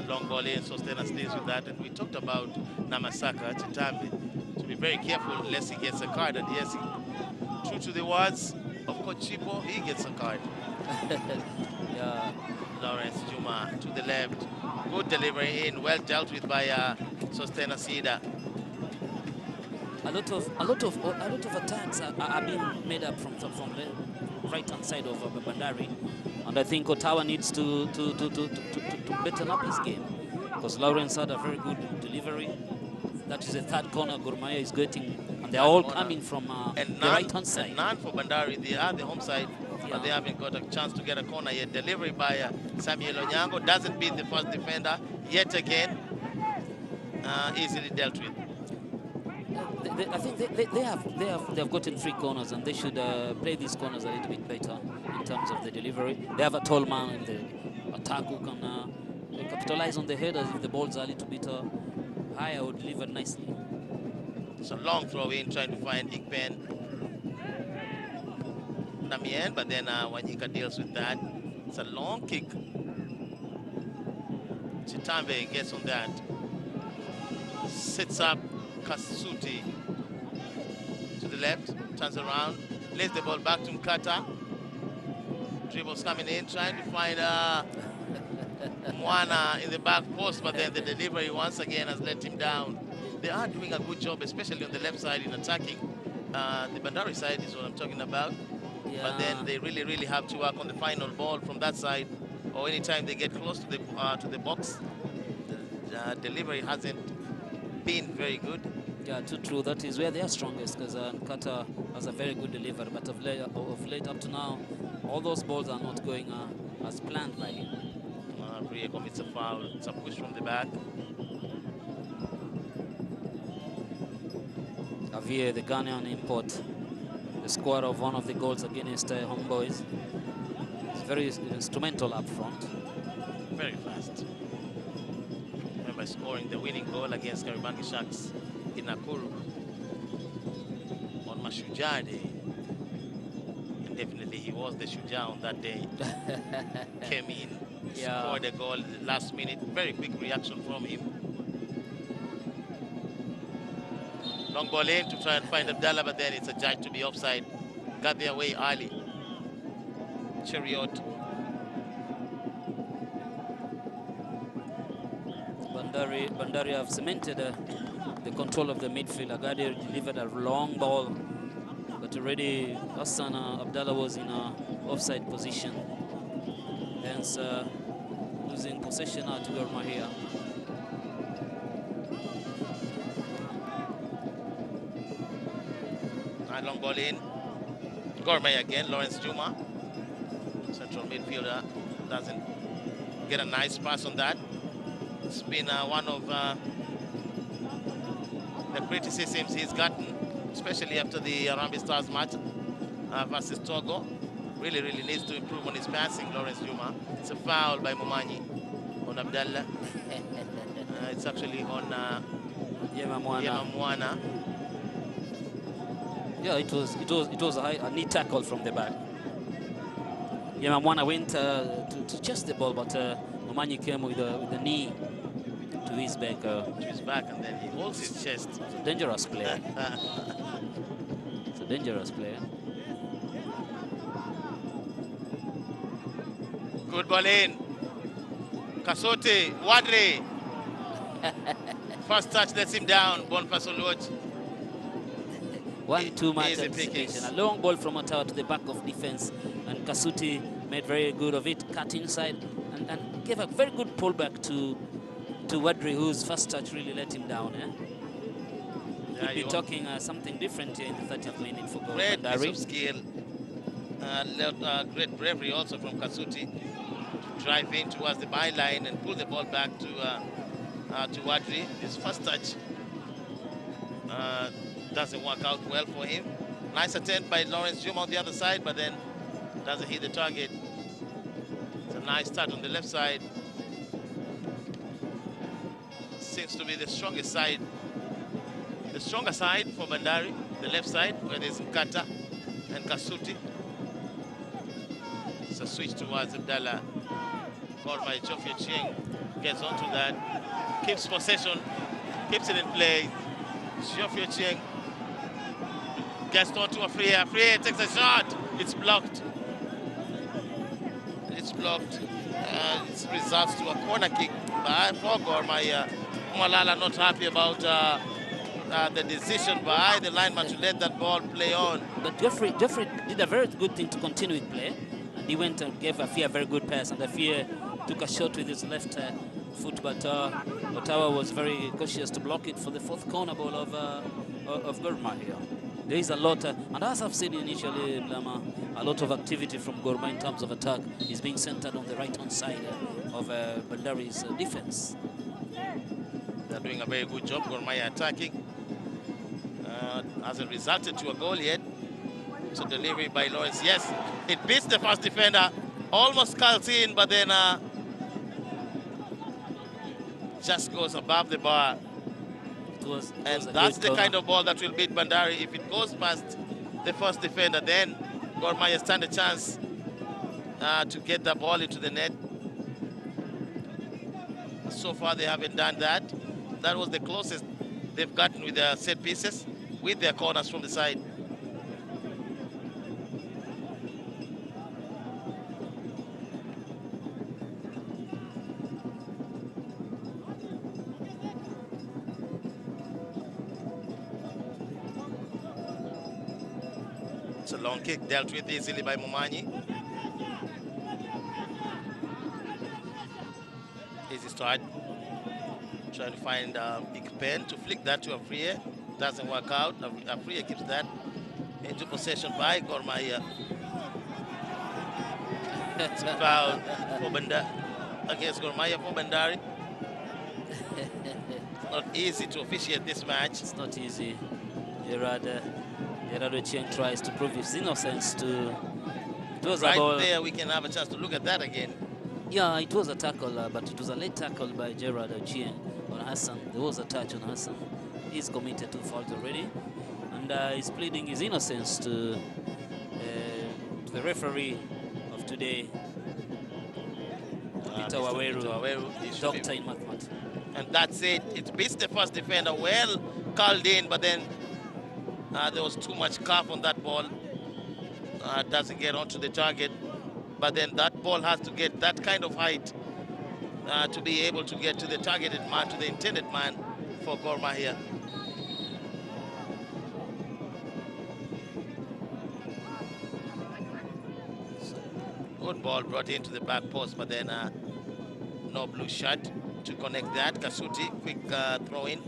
Long ball in, so Stena stays with that. And we talked about Namasaka Chitambi to be very careful lest he gets a card. And yes, true to the words of Coach Chipo, he gets a card. Yeah. Lawrence Juma to the left. Good delivery in, well dealt with by Stena Sida. A lot of attacks are being made up from the right hand side of Bandari, and I think Ottawa needs to better up his game, because Lawrence had a very good delivery. That is the third corner Gor Mahia is getting, and they're all coming from the right hand side. And none for Bandari. They are the home side, but they haven't got a chance to get a corner yet. Delivery by Samuel Onyango doesn't beat the first defender yet again. Easily dealt with. I think they have gotten 3 corners, and they should play these corners a little bit better. in terms of the delivery. They have a tall man in the attack who can capitalize on the headers if the balls are a little bit higher or delivered nicely. It's a long throw in, trying to find Ikpen Namien, but then Wanyika deals with that. It's a long kick. Chitambe gets on that. Sits up Kasuti to the left, turns around, lays the ball back to Mkata. Dribbles coming in, trying to find Mwana in the back post, but then the delivery once again has let him down. They are doing a good job, especially on the left side in attacking. The Bandari side is what I'm talking about. Yeah. But then they really, really have to work on the final ball from that side, or anytime they get close to the box. The delivery hasn't been very good. Yeah, too true. That is where they are strongest, because Nkata has a very good delivery. But of late up to now, all those balls are not going as planned by him. Bria commits a foul. It's a push from the back. Avie, the Ghanaian import, the scorer of one of the goals against Homeboys, is very instrumental up front. Very fast. Remember scoring the winning goal against Kariobangi Sharks in Nakuru on Mashujaa Day. And definitely he was the Shujaa on that day. Came in, scored a goal last minute. Very quick reaction from him. Long ball in to try and find Abdallah, but then it's a judge to be offside. Got their way early. Chariot. Bandari have cemented the control of the midfield. Agadir delivered a long ball, but already Hassan Abdallah was in an offside position, hence losing possession to Gor Mahia. Long ball in. Gor Mahia again, Lawrence Juma. Central midfielder doesn't get a nice pass on that. It's been one of the criticisms he's gotten, especially after the Harambee Stars match versus Togo. Really, really needs to improve on his passing, Lawrence Juma. It's a foul by Mumanyi on Abdallah. It's actually on Yema Mwana. Yeah, it was a neat tackle from the back. Yema Mwana went to chase the ball, but Mumanyi came with the knee to his back. To his back, and then he holds his chest. It's a dangerous player. It's a dangerous player. Good ball in. Kasoti, Wadri. First touch lets him down. Boniface Oluoch. 1-2 match anticipation. A long ball from Ottawa to the back of defense, and Kasuti made very good of it. Cut inside and gave a very good pullback to Wadri, whose first touch really let him down. We'll be talking something different here in the 30th minute for Gor Mahia. Great piece of skill. Great bravery also from Kasuti to drive in towards the byline and pull the ball back to Wadri. His first touch doesn't work out well for him. Nice attempt by Lawrence Juma on the other side, but then doesn't hit the target. It's a nice start on the left side. Seems to be the strongest side. The stronger side for Bandari, the left side, where there's Nkata and Kasuti. It's a switch towards Abdallah. Caught by Chofia Chieng. Gets onto that. Keeps possession. Keeps it in play. Chofia Chieng gets onto a Freya. Freya takes a shot. It's blocked. It's blocked. It results to a corner kick for Gor Mahia. Malala not happy about the decision by the lineman to let that ball play on. But Geoffrey did a very good thing to continue with play. And he went and gave Afia a very good pass, and Afia took a shot with his left foot, but Ottawa was very cautious to block it for the fourth corner ball of Gor Mahia. There is a lot, and as I've said initially, Blama, a lot of activity from Gor Mahia in terms of attack is being centered on the right-hand side of Bandari's defense. They're doing a very good job, Gor Mahia attacking. Hasn't resulted to a goal yet. So delivery by Lawrence. Yes, it beats the first defender. Almost curls in, but then just goes above the bar. And that's the kind of ball that will beat Bandari. If it goes past the first defender, then Gor Mahia stand a chance to get the ball into the net. So far, they haven't done that. That was the closest they've gotten with their set pieces, with their corners from the side. It's a long kick dealt with easily by Momanyi. Easy start. Trying to find Ikpen to flick that to Afriye. Doesn't work out. Afriye keeps that into possession by Gor Mahia. It's a foul for Bandari against Gor Mahia for Bandari. It's not easy to officiate this match. It's not easy. Gerard Ochieng tries to prove his innocence to. It was right a ball. There we can have a chance to look at that again. Yeah, it was a tackle, but it was a late tackle by Gerard Ochieng on Hassan. There was a touch on Hassan. He's committed 2 fouls already, and he's pleading his innocence to the referee of today, Peter Waweru, doctor in mathematics. And that's it. It beats the first defender, well curled in, but then there was too much curve on that ball. Doesn't get onto the target. But then that ball has to get that kind of height to be able to get to the targeted man, to the intended man for Gor Mahia. Good ball brought into the back post, but then no blue shot to connect that. Kasuti, quick throw in.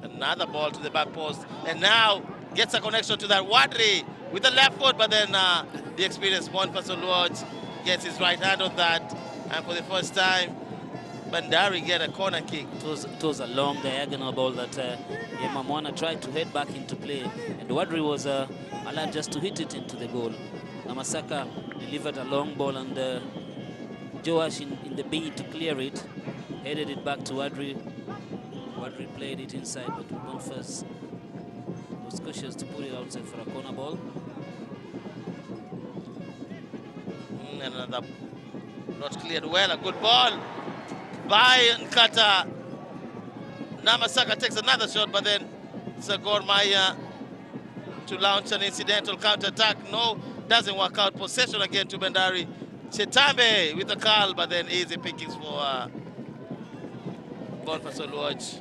Another ball to the back post, and now gets a connection to that Wadri with the left foot, but then the experienced Boniface Oluoch gets his right hand on that, and for the first time, Bandari get a corner kick. It was a long diagonal ball that Yemamwana tried to head back into play, and Wadri was allowed just to hit it into the goal. Namasaka delivered a long ball, and Joash in the bid to clear it, headed it back to Wadri. Wadri played it inside, but Boniface was cautious to put it outside for a corner ball. Another not cleared well. A good ball by Nkata. Namasaka takes another shot, but then it's a Gor Mahia to launch an incidental counter-attack. No, doesn't work out. Possession again to Bandari. Chetambe with a curl, but then easy pickings for Boniface Oluoch.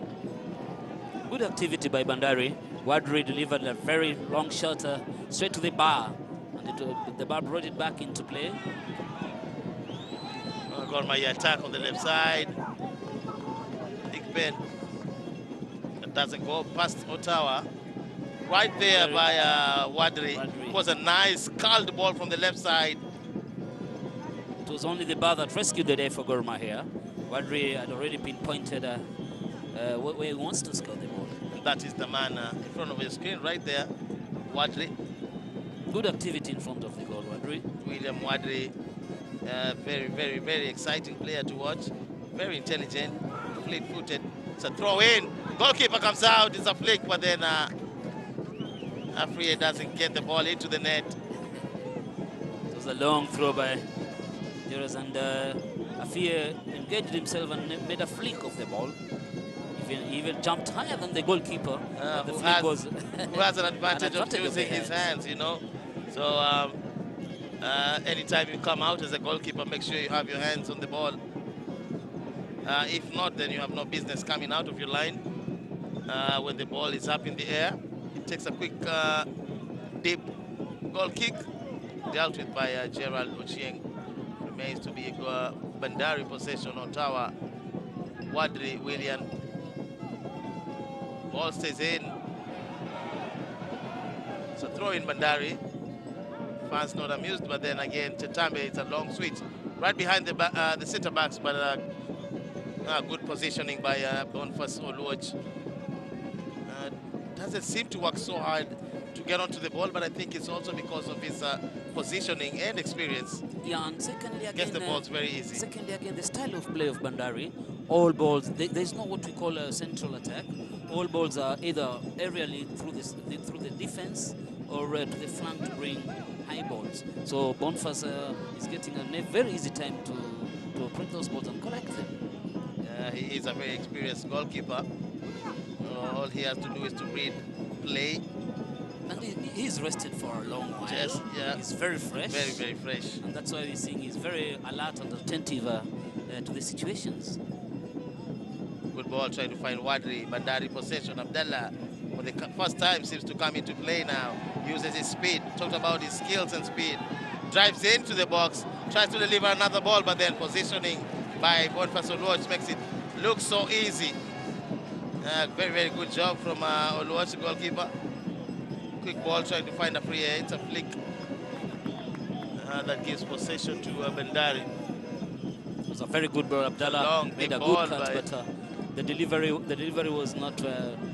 Good activity by Bandari. Wadri delivered a very long shot straight to the bar, and the bar brought it back into play. Gor Mahia attack on the left side. Big Ben. That doesn't go past Ottawa. Right there by Wadri. It was a nice curled ball from the left side. It was only the bar that rescued the day for Gor Mahia. Wadri had already pinpointed where he wants to score the ball. And that is the man in front of your screen right there, Wadri. Good activity in front of the goal, Wadri. William Wadri, very, very, very exciting player to watch. Very intelligent, fleet-footed. It's a throw-in. Goalkeeper comes out. It's a flick, but then Afriye doesn't get the ball into the net. It was a long throw by Joras, and Afriye engaged himself and made a flick of the ball. He even jumped higher than the goalkeeper. The flick was who has an advantage of using his hands, you know. So anytime you come out as a goalkeeper, make sure you have your hands on the ball. If not, then you have no business coming out of your line when the ball is up in the air. It takes a quick deep goal kick, dealt with by Gerald Ochieng. Remains to be Bandari possession on Ottawa. Wadri, William. Ball stays in. It's a throw in Bandari. Fans not amused, but then again, Chetambe, it's a long switch. Right behind the center backs, but good positioning by Boniface Oluoch. Doesn't seem to work so hard to get onto the ball, but I think it's also because of his positioning and experience. Yeah, and secondly again, Gets the balls very easy. Secondly again, the style of play of Bandari, all balls, there's no what we call a central attack. All balls are either aerially through the defense or to the flank to bring high balls. So Boniface is getting a very easy time to print those balls and collect them. He is a very experienced goalkeeper. All he has to do is to read play. And he's rested for a long while. Just, yeah. He's very fresh. Very, very fresh. And that's why we're seeing he's very alert and attentive to the situations. Good ball, trying to find Wadri. Bandari possession. Abdallah, for the first time, seems to come into play now. Uses his speed. Talked about his skills and speed. Drives into the box. Tries to deliver another ball, but then positioning by Boniface Oluoch makes it look so easy. Very, very good job from Oluoch, goalkeeper. Quick ball, trying to find a free air. It's a flick that gives possession to Bandari. It was a very good ball. Abdallah made a good cut, but the delivery was not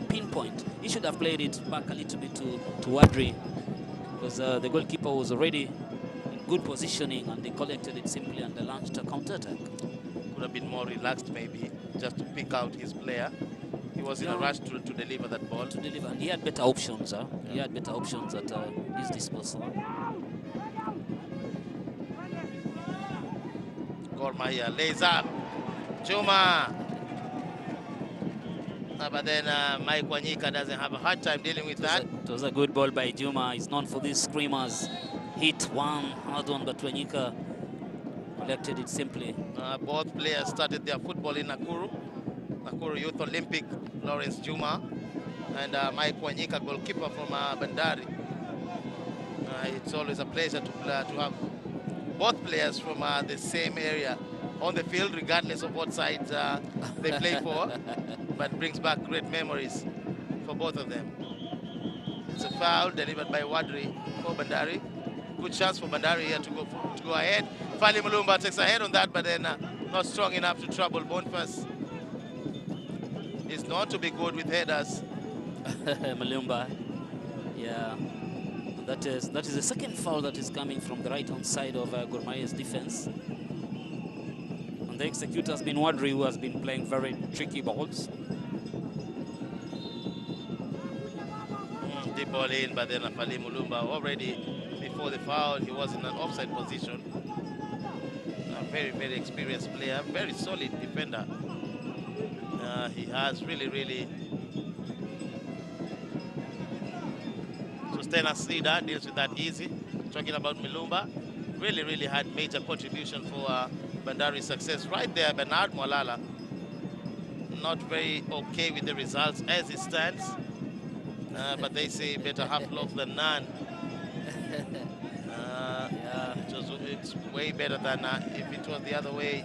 pinpoint. He should have played it back a little bit to Wadri, because the goalkeeper was already in good positioning and they collected it simply and they launched a counter-attack. Could have been more relaxed maybe, just to pick out his player. He was in a rush to deliver that ball. To deliver, and he had better options. He had better options at his disposal. Gor Mahia lays up. Juma. But then Mike Wanyika doesn't have a hard time dealing with that. It was a good ball by Juma. He's known for these screamers. Hit one, hard one, but Wanyika collected it simply. Both players started their football in Nakuru. Nakuru Youth Olympic, Lawrence Juma, and Mike Wanyika, goalkeeper from Bandari. It's always a pleasure to have both players from the same area on the field, regardless of what side they play for, but brings back great memories for both of them. It's a foul delivered by Wadri for Bandari. Good chance for Bandari here to go ahead. Fali Mulumba takes ahead on that, but then not strong enough to trouble Boniface. Is known to be good with headers. Mulumba, yeah. That is the second foul that is coming from the right-hand side of Gor Mahia's defense. And the executor has been Wadri, who has been playing very tricky balls. Deep ball in, but then Fali Mulumba already before the foul, he was in an offside position. A very, very experienced player, very solid defender. He has really Sustena Sida deals with that easy. Talking about Mulumba, really had major contribution for Bandari's success. Right there, Bernard Mwalala, not very okay with the results as it stands, but they say better half loaf than none. It's way better than if it was the other way.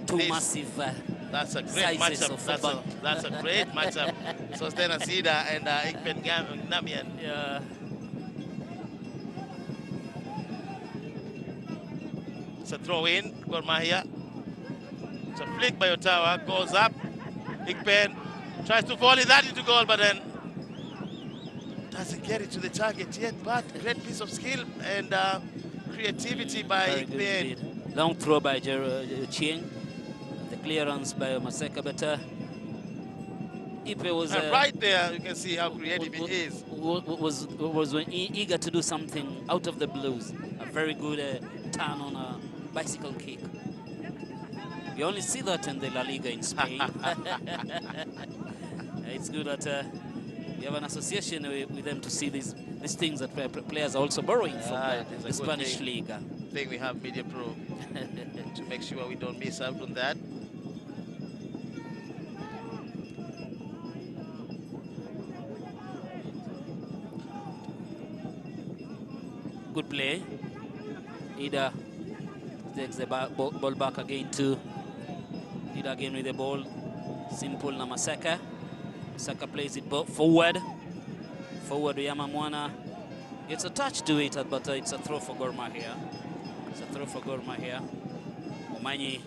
Two massive. That's a great matchup. That's a great matchup. Sostena Sida and Ikpen Namian. Yeah. It's a throw in, Gor Mahia. It's a flick by Ottawa, goes up. Ikpen tries to volley that into goal, but then doesn't get it to the target yet. But great piece of skill and creativity by Ikpen. Long throw by Chieng. Clearance by Maseka, but Ipe was right there. You can see how creative he is. Was eager to do something out of the blues. A very good turn on a bicycle kick. You only see that in the La Liga in Spain. It's good that we have an association with them to see these things that players are also borrowing from the Spanish League. I think we have Media Pro to make sure we don't miss out on that. Good play. Ida takes the ball back again to Ida again with the ball. Simple na Maseka. Maseka plays it forward. Forward Yamamwana gets a touch to it, but it's a throw for Gor Mahia. It's a throw for Gor Mahia. Omanyi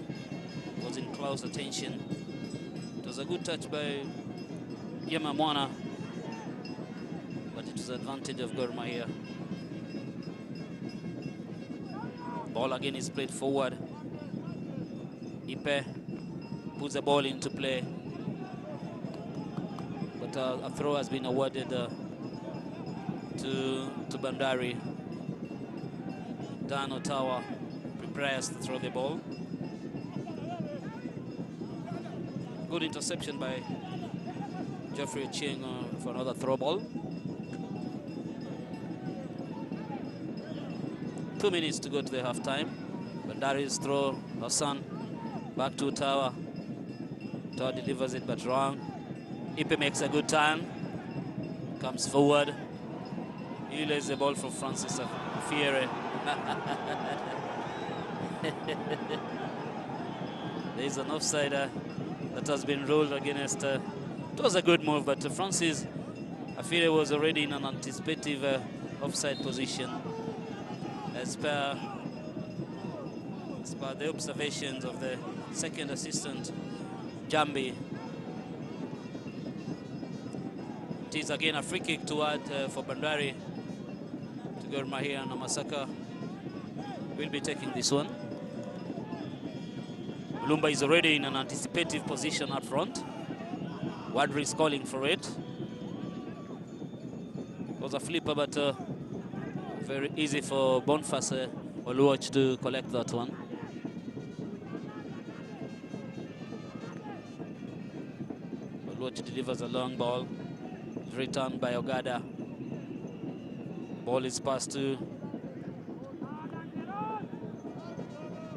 was in close attention. It was a good touch by Yamamwana, but it was was the advantage of Gor Mahia. Ball again is played forward. Ipe puts the ball into play, but a throw has been awarded to Bandari. Dan Otawa prepares to throw the ball. Good interception by Jeffrey Ching for another throw ball. 2 minutes to go to the half-time. Bandari's throw, Hassan, back to Otawa. Otawa delivers it, but wrong. Ipe makes a good turn, comes forward. He lays the ball for Francis Fiere. There's an offside that has been ruled against. It was a good move, but Francis Fiere was already in an anticipative offside position. As per the observations of the second assistant, Jambi. It is again a free kick to add for Bandari to Gor Mahia, and Masaka will be taking this one. Lumba is already in an anticipative position up front. Wadri is calling for it. It was a flipper, but very easy for Boniface Oluoch to collect that one. Oluoch delivers a long ball. Returned by Ogada. Ball is passed to.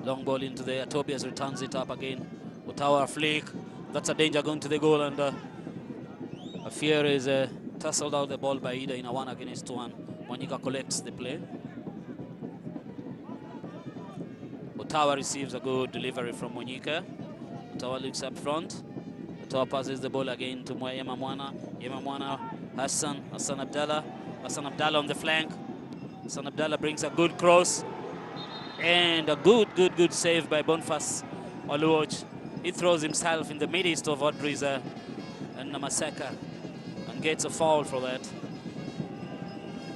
Long ball into the Tobias, returns it up again. Otawa flick. That's a danger going to the goal, and Fier is tussled out the ball by Ida in a 1-against-1. Mwanyika collects the play. Otawa receives a good delivery from Mwanyika. Otawa looks up front. Otawa passes the ball again to Yema Mwana. Yema Mwana, Hassan Abdallah. Hassan Abdallah on the flank. Hassan Abdallah brings a good cross. And a good save by Boniface Oluoch. He throws himself in the midst of Audrey's and Namaseka and gets a foul for that.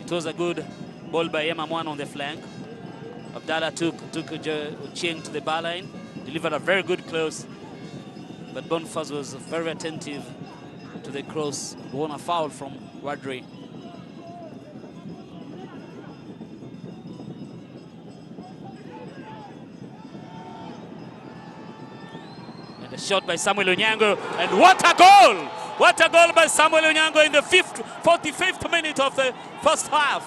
It was a good ball by Yema Mwana on the flank. Abdallah took Ching to the bar line, delivered a very good close, but Boniface was very attentive to the cross, won a foul from Wadri. And a shot by Samuel Onyango, and what a goal! What a goal by Samuel Onyango in the 45th minute of the first half.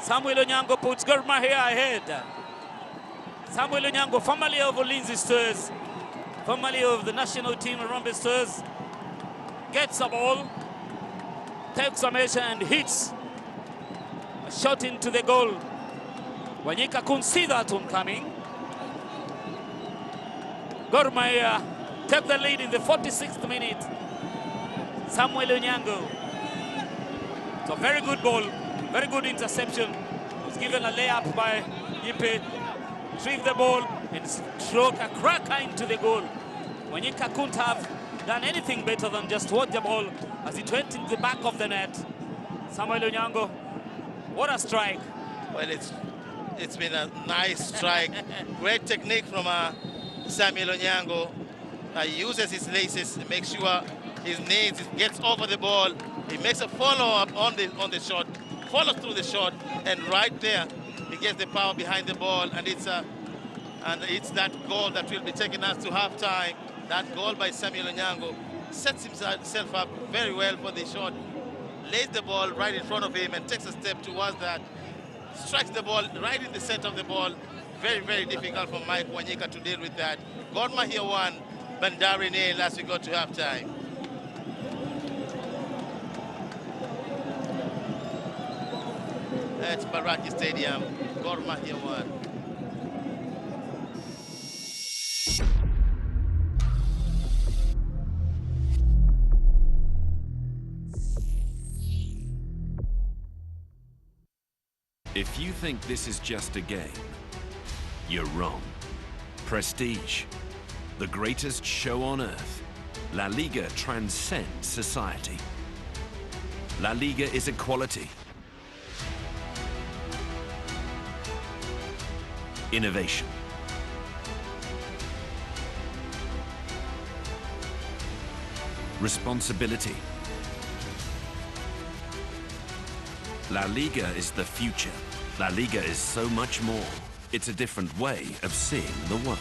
Samuel Onyango puts Gor Mahia ahead. Samuel Onyango, formerly of Ulinzi Stars, formerly of the national team Harambee Stars, gets a ball, takes a measure and hits a shot into the goal. Wanyika couldn't see that one coming. Gor Mahia take the lead in the 46th minute. Samuel Onyango. It's a very good ball, very good interception. Was given a layup by Yipe. Retrieve the ball and stroke a cracker into the goal. Wanyika couldn't have done anything better than just watch the ball as it went into the back of the net. Samuel Onyango, what a strike. Well, it's been a nice strike. Great technique from Samuel Onyango. He uses his laces, makes sure his knees, gets over the ball. He makes a follow-up on the shot, follows through the shot, and right there, he gets the power behind the ball, and it's that goal that will be taking us to halftime. That goal by Samuel Onyango sets himself up very well for the shot, lays the ball right in front of him and takes a step towards that, strikes the ball right in the center of the ball. Very, very difficult for Mike Wanyika to deal with that. Gor Mahia 1, Bandari 0 as we go to halftime. At Mbaraki Stadium, Gor Mahia 1. If you think this is just a game, you're wrong. Prestige, the greatest show on earth. La Liga transcends society. La Liga is equality. innovation. Responsibility. La Liga is the future. La Liga is so much more. It's a different way of seeing the world.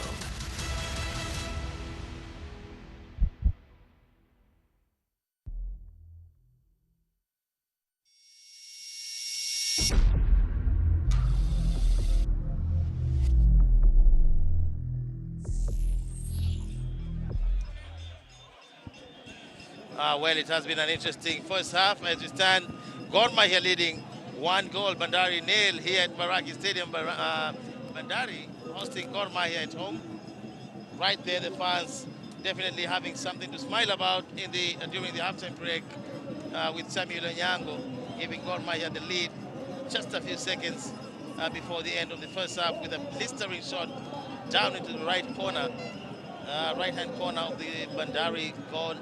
Well, it has been an interesting first half as we stand. Gor Mahia leading 1 goal, Bandari nil here at Mbaraki Stadium. Bandari hosting Gor Mahia at home. Right there, the fans definitely having something to smile about in the during the halftime break with Samuel Onyango giving Gor Mahia the lead just a few seconds before the end of the first half with a blistering shot down into the right corner, right-hand corner of the Bandari goal.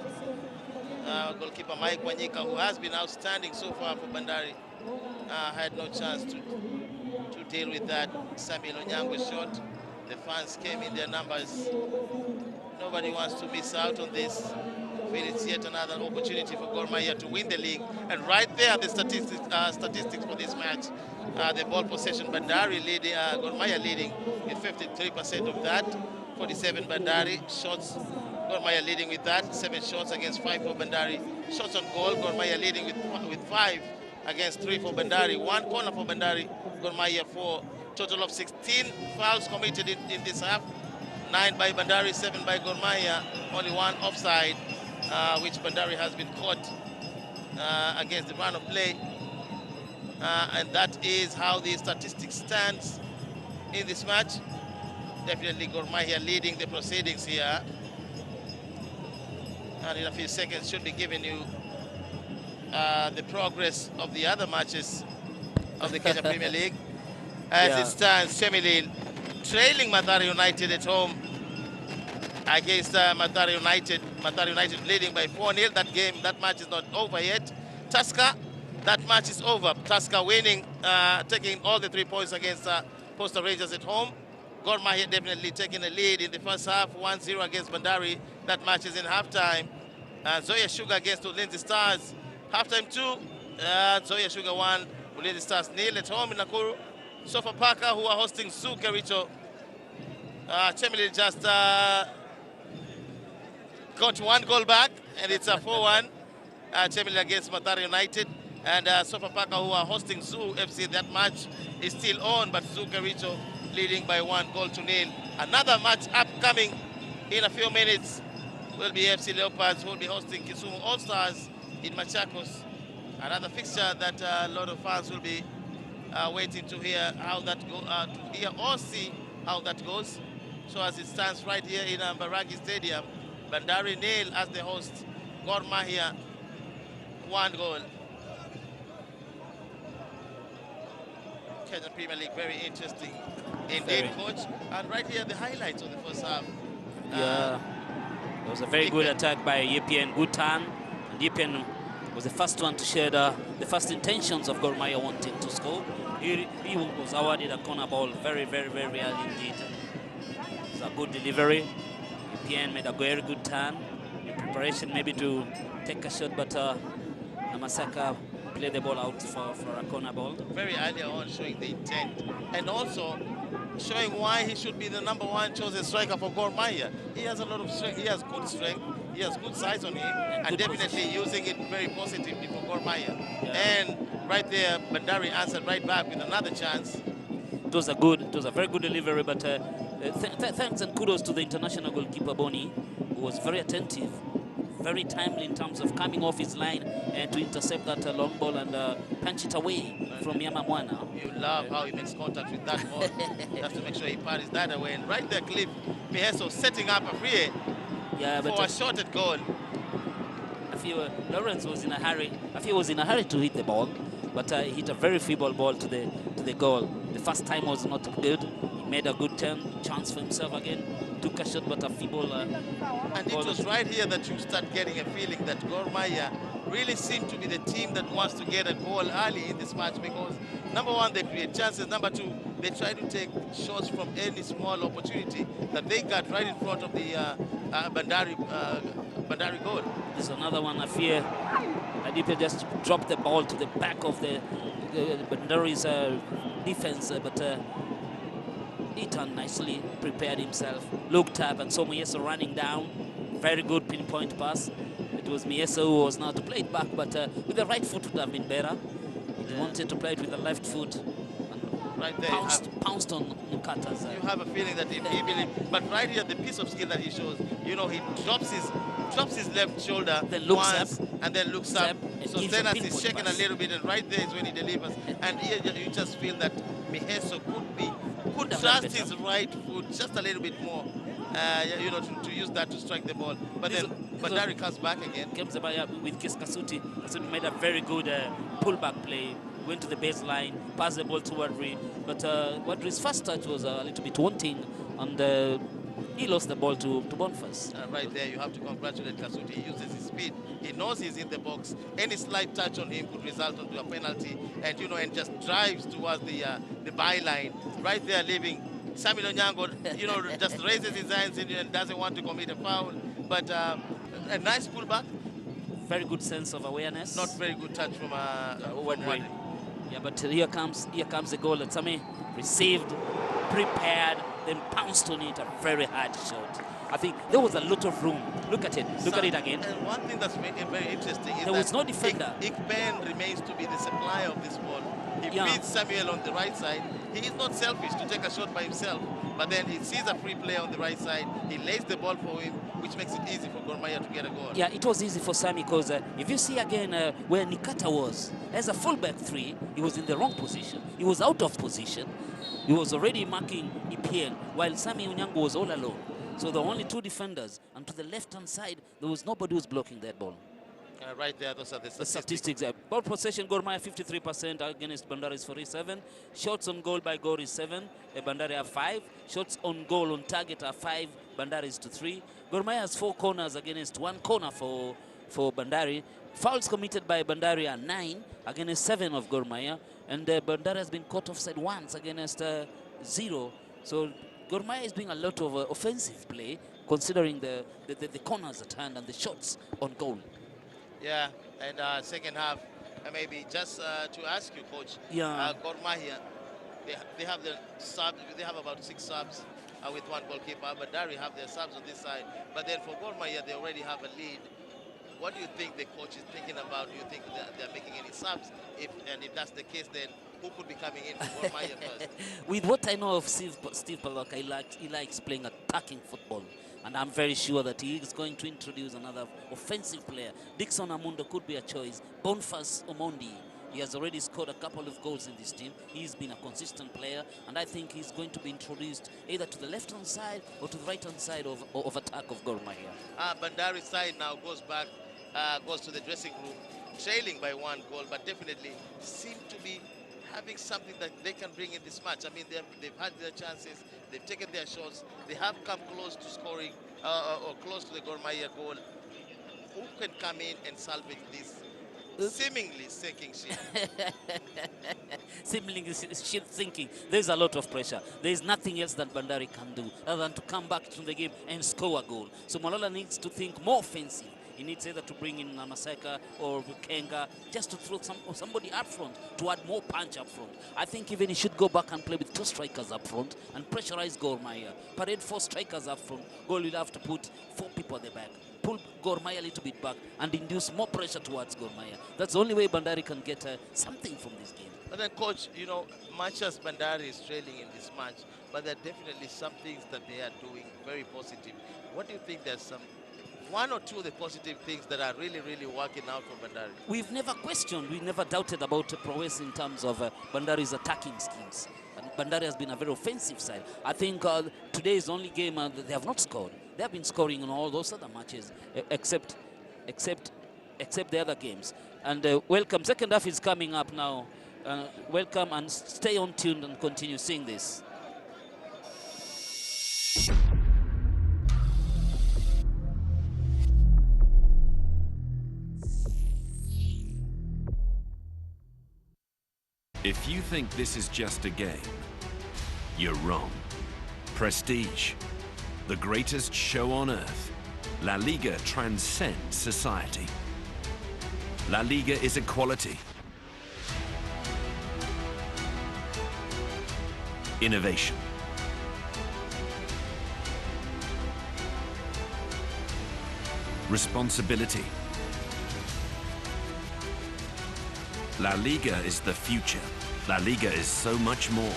Goalkeeper Mike Wanyika, who has been outstanding so far for Bandari, had no chance to deal with that Samuel Onyango shot. The fans came in their numbers. Nobody wants to miss out on this. I feel it's yet another opportunity for Gor Mahia to win the league. And right there, the statistics for this match. The ball possession, Bandari leading, Gor Mahia leading with 53% of that. 47 Bandari shots. Gor Mahia leading with that, 7 shots against 5 for Bandari. Shots on goal, Gor Mahia leading with 5 against 3 for Bandari. 1 corner for Bandari, Gor Mahia 4. Total of 16 fouls committed in this half. 9 by Bandari, 7 by Gor Mahia. Only 1 offside, which Bandari has been caught against the run of play. And that is how the statistics stands in this match. Definitely Gor Mahia leading the proceedings here. And in a few seconds should be giving you the progress of the other matches of the Kenya Premier League. As it stands, Chemelil trailing Mathare United at home against Mathare United. Mathare United leading by 4-0. That match is not over yet. Tusker, that match is over. Tusker winning, taking all the 3 points against Posta Rangers at home. Gor Mahia definitely taking the lead in the first half, 1-0 against Bandari. That match is in halftime. Zoya Sugar against Ulinzi Stars. Halftime 2, Zoya Sugar 1, Ulinzi Stars 0 at home in Nakuru. Sofapaka, who are hosting Zoo Kericho. Chemelil just got 1 goal back, and it's a 4-1. Chemelil against Mathare United. And Sofapaka, who are hosting Zoo FC, that match is still on, but Zoo Kericho leading by 1-0. Another match upcoming in a few minutes will be FC Leopards, who will be hosting Kisumu All-Stars in Machakos. Another fixture that a lot of fans will be waiting to hear how that to hear or see how that goes. So as it stands right here in Mbaraki Stadium, Bandari 0 as the host, Gor Mahia 1 goal. Kenya Premier League, very interesting indeed, coach. And right here, the highlights of the first half. It was a very good attack by Yepien, good turn. And Yepien was the first one to share the first intentions of Gor Mahia wanting to score. He was awarded a corner ball very, very, very early indeed. It was a good delivery. Yepien made a very good turn in preparation maybe to take a shot, but Namasaka played the ball out for a corner ball. Very early on, showing the intent. And also showing why he should be the #1 chosen striker for Gor Mahia. He has a lot of strength, he has good strength, he has good size on him, and definitely using it very positively for Gor Mahia. And right there, Bandari answered right back with another chance. It was a very good delivery, but thanks and kudos to the international goalkeeper Boni, who was very attentive, very timely in terms of coming off his line and to intercept that long ball and punch it away from Yamamwana. You love how he makes contact with that ball. Just to make sure he parries that away. And right there, Cliff Miheso setting up a free for a shot at goal. I feel Lawrence was in a hurry. I feel he was in a hurry to hit the ball, but he hit a very feeble ball to the goal. The first time was not good. He made a good turn, chance for himself again. Took a shot, but a feeble. And it was right here that you start getting a feeling that Gor Mahia really seemed to be the team that wants to get a goal early in this match, because #1, they create chances. #2, they try to take shots from any small opportunity that they got right in front of the Bandari goal. There's another one, I fear. Adipe just dropped the ball to the back of the Bandari's defense, but he turned nicely, prepared himself, looked up, and saw Mieso running down. Very good pinpoint pass. It was Mieso who was now to play it back, but with the right foot would have been better. He wanted to play it with the left foot. And right there, pounced on Nkata's. You have a feeling that he believed, but right here, the piece of skill that he shows, you know, he drops his left shoulder then looks once, up, and then looks up. So Zenas is shaking pass. a little bit, and right there is when he delivers. And here you just feel that Miheso could trust his right foot just a little bit more, you know, to use that to strike the ball. But then Bandari comes back again. With Kasuti. Kasuti made a very good pullback play. Went to the baseline, passed the ball to Wadri. But Wadri's first touch was a little bit wanting, and he lost the ball to Boniface. Right there, you have to congratulate Kasuti. He uses his speed. He knows he's in the box. Any slight touch on him could result into a penalty, and you know, and just drives towards the byline. Right there, leaving Samuel Onyango, you know, just raises his hands and doesn't want to commit a foul. But a nice pullback. Very good sense of awareness. Not very good touch from Wadri. Yeah, but here comes the goal that Sami received, prepared, then pounced on it. A very hard shot. I think there was a lot of room. Look at it. Look at it again. And one thing that's very interesting is there was no defender. Ikben remains to be the supplier of this ball. He feeds Samuel on the right side. He is not selfish to take a shot by himself, but then he sees a free player on the right side. He lays the ball for him, which makes it easy for Gor Mahia to get a goal. Yeah, it was easy for Sami because if you see again where Nikata was, as a fullback 3, he was in the wrong position. He was out of position. He was already marking EPN, while Sami Onyango was all alone. So there were only 2 defenders, and to the left-hand side, there was nobody who was blocking that ball. Right there, those are the statistics. Ball possession, Gor Mahia 53% against Bandari's 47. Shots on goal by Gor is 7. Bandari have 5. Shots on goal on target are 5. Bandari is to 3. Gor Mahia has 4 corners against 1 corner for Bandari. Fouls committed by Bandari are 9 against 7 of Gor Mahia. And Bandari has been caught offside once against 0. So Gor Mahia is doing a lot of offensive play, considering the corners at hand and the shots on goal. Yeah, and second half, maybe just to ask you, Coach, Gor Mahia, they have the subs. They have about 6 subs with 1 goalkeeper. Bandari have their subs on this side, but then for Gor Mahia, they already have a lead. What do you think the coach is thinking about? Do you think they're making any subs? If that's the case, then who could be coming in for Gor Mahia first? With what I know of Steve Palak, he likes playing attacking football. And I'm very sure that he is going to introduce another offensive player. Dixon Amundo could be a choice. Boniface Omondi, he has already scored a couple of goals in this team. He's been a consistent player, and I think he's going to be introduced either to the left-hand side or to the right-hand side of attack of Gor Mahia. Bandari side now goes back, goes to the dressing room, trailing by 1 goal, but definitely seem to be having something that they can bring in this match. I mean, they've had their chances, they've taken their shots, they have come close to scoring or close to the Gor Mahia goal. Who can come in and salvage this seemingly sinking ship? Seemingly sinking. There's a lot of pressure. There's nothing else that Bandari can do other than to come back to the game and score a goal. So Malala needs to think more offensive. He needs either to bring in Namaseka or Bukenga just to throw somebody up front to add more punch up front. I think even he should go back and play with 2 strikers up front and pressurize Gor Mahia. Parade 4 strikers up front. Gor will have to put 4 people at the back. Pull Gor Mahia a little bit back and induce more pressure towards Gor Mahia. That's the only way Bandari can get something from this game. But then, Coach, you know, much as Bandari is trailing in this match, but there are definitely some things that they are doing very positive. What do you think there's some 1 or 2 of the positive things that are really, really working out for Bandari? We've never questioned, we never doubted about prowess in terms of Bandari's attacking schemes. And Bandari has been a very offensive side. I think today's the only game they have not scored. They have been scoring in all those other matches, except the other games. And welcome. Second half is coming up now. Welcome, and stay on tuned and continue seeing this. If you think this is just a game, You're wrong. Prestige, the greatest show on earth. La Liga transcends society. La Liga is equality. Innovation. Responsibility. La Liga is the future. La Liga is so much more.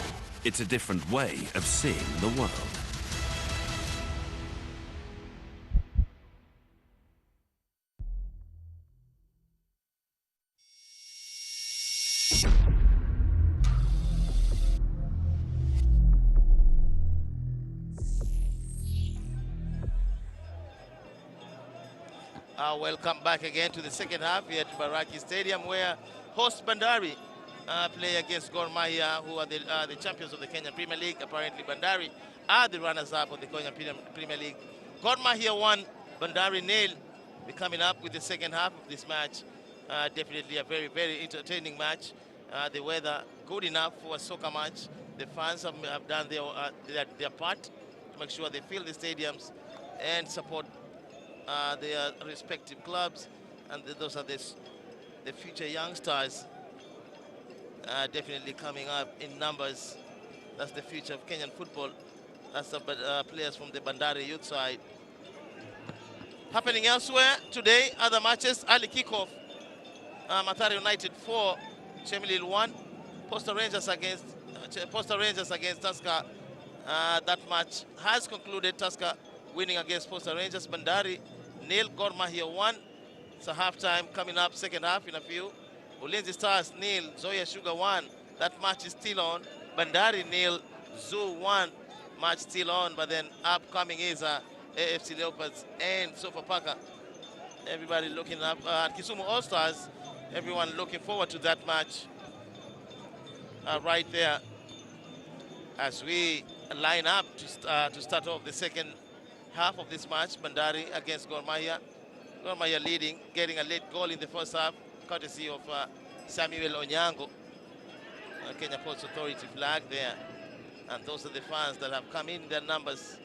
It's a different way of seeing the world. Welcome back again to the second half here at Mbaraki Stadium, where host Bandari play against Gor Mahia, who are the champions of the Kenyan Premier League. Apparently, Bandari are the runners-up of the Kenyan Premier League. Gor Mahia 1, Bandari 0. We're coming up with the second half of this match. Definitely a very, very entertaining match. The weather good enough for a soccer match. The fans have done their part to make sure they fill the stadiums and support their respective clubs, and those are the future young stars definitely coming up in numbers. That's the future of Kenyan football. That's the players from the Bandari youth side. Happening elsewhere today, other matches, early kickoff. Mathare United 4, Chemelil 1. Posta Rangers against Tusker. That match has concluded. Tusker winning against Posta Rangers. Bandari 0, Gor Mahia 1. It's a half-time coming up, second half in a few. Ulinzi Stars 0, Zoya Sugar 1. That match is still on. Bandari 0, Zoo 1. Match still on, but then upcoming is AFC Leopards and Sofapaka. Everybody looking up. Kisumu All-Stars, everyone looking forward to that match right there as we line up to start off the second half of this match. Bandari against Gor Mahia. Gor Mahia leading, getting a late goal in the first half, courtesy of Samuel Onyango. Kenya Ports Authority flag there. And those are the fans that have come in their numbers.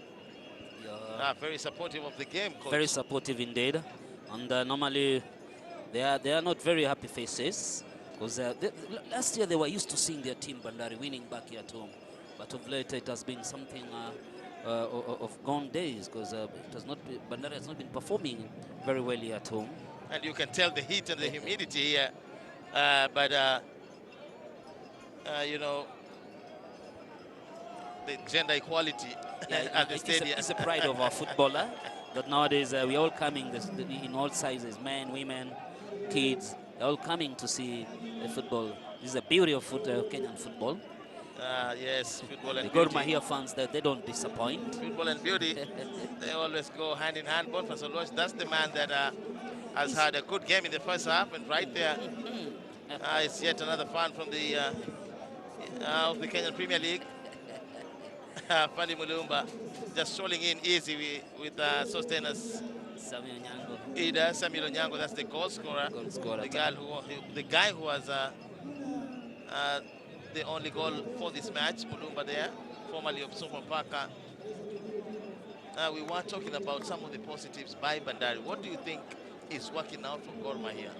Very supportive of the game, coach. Very supportive indeed. And normally they are not very happy faces, because last year they were used to seeing their team Bandari winning back here at home. But of late it has been something of gone days, because Bandari has not been performing very well here at home. And you can tell the heat and the humidity here. You know, the gender equality at the stadium. It's a pride of our footballer that nowadays we're all coming in all sizes, men, women, kids. They're all coming to see the football. This is the beauty of Kenyan football. Yes, football and the Gor beauty. Mahia fans, they don't disappoint. Football and beauty, they always go hand in hand. Boniface Oloch, that's the man that has had a good game in the first half, and right there is yet another fan from the of the Kenyan Premier League. Fali Mulumba just strolling in easy with Sostenas. Samuel Onyango, that's the goal scorer. The guy who was the only goal for this match, Mulumba there, formerly of Sofapaka. We were talking about some of the positives by Bandari. What do you think is working out for Gor Mahia?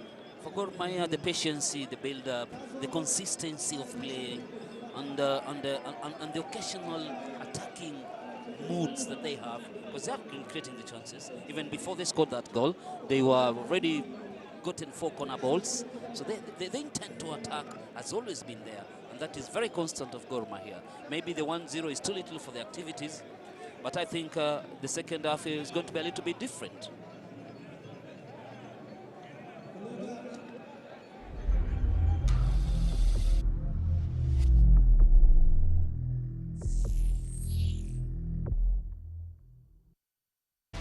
For Gor Mahia, the patience, the build-up, the consistency of playing, and the occasional attacking moods that they have, because they have been creating the chances. Even before they scored that goal, they were already gotten 4 corner balls. So the intent to attack has always been there, and that is very constant of Gor Mahia. Maybe the 1-0 is too little for the activities, but I think the second half is going to be a little bit different.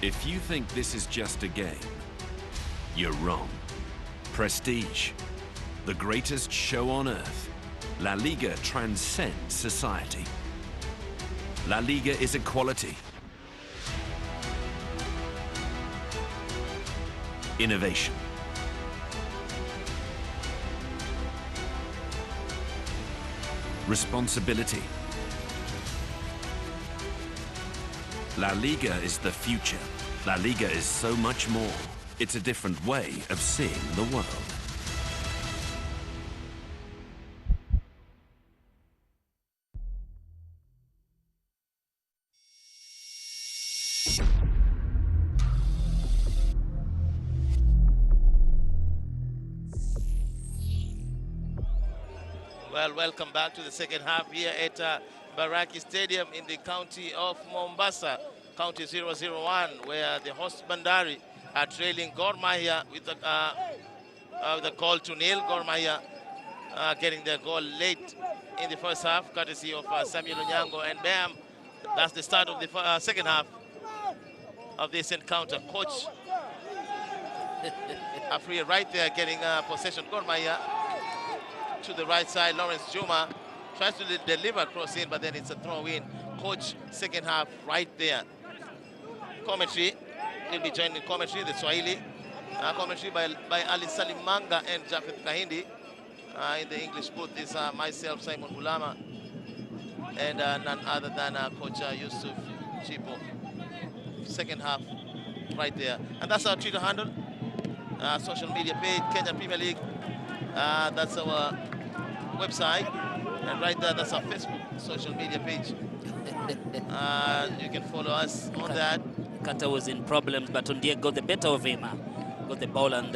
If you think this is just a game, you're wrong. Prestige, the greatest show on earth. La Liga transcends society. La Liga is equality. Innovation. Responsibility. La Liga is the future. La Liga is so much more. It's a different way of seeing the world. Well, welcome back to the second half here at Mbaraki Stadium in the county of Mombasa, county 001, where the host Bandari are trailing Gor Mahia with the goal to nil. Gor Mahia getting their goal late in the first half, courtesy of Samuel Onyango, and bam, that's the start of the second half of this encounter. Coach Afria right there getting possession. Gor Mahia to the right side. Lawrence Juma tries to deliver cross in, but then it's a throw in. Coach second half right there. Commentary, he'll be joined in commentary, the Swahili. Commentary by Ali Salim Manga and Jafet Kahindi. In the English booth is myself, Simon Bulama, and none other than Coach Yusuf Chipo. Second half right there. And that's our Twitter handle, social media page, Kenya Premier League. That's our website, and right there, that's our Facebook social media page. You can follow us on that. Kata was in problems, but Ondiek got the better of him. Got the ball and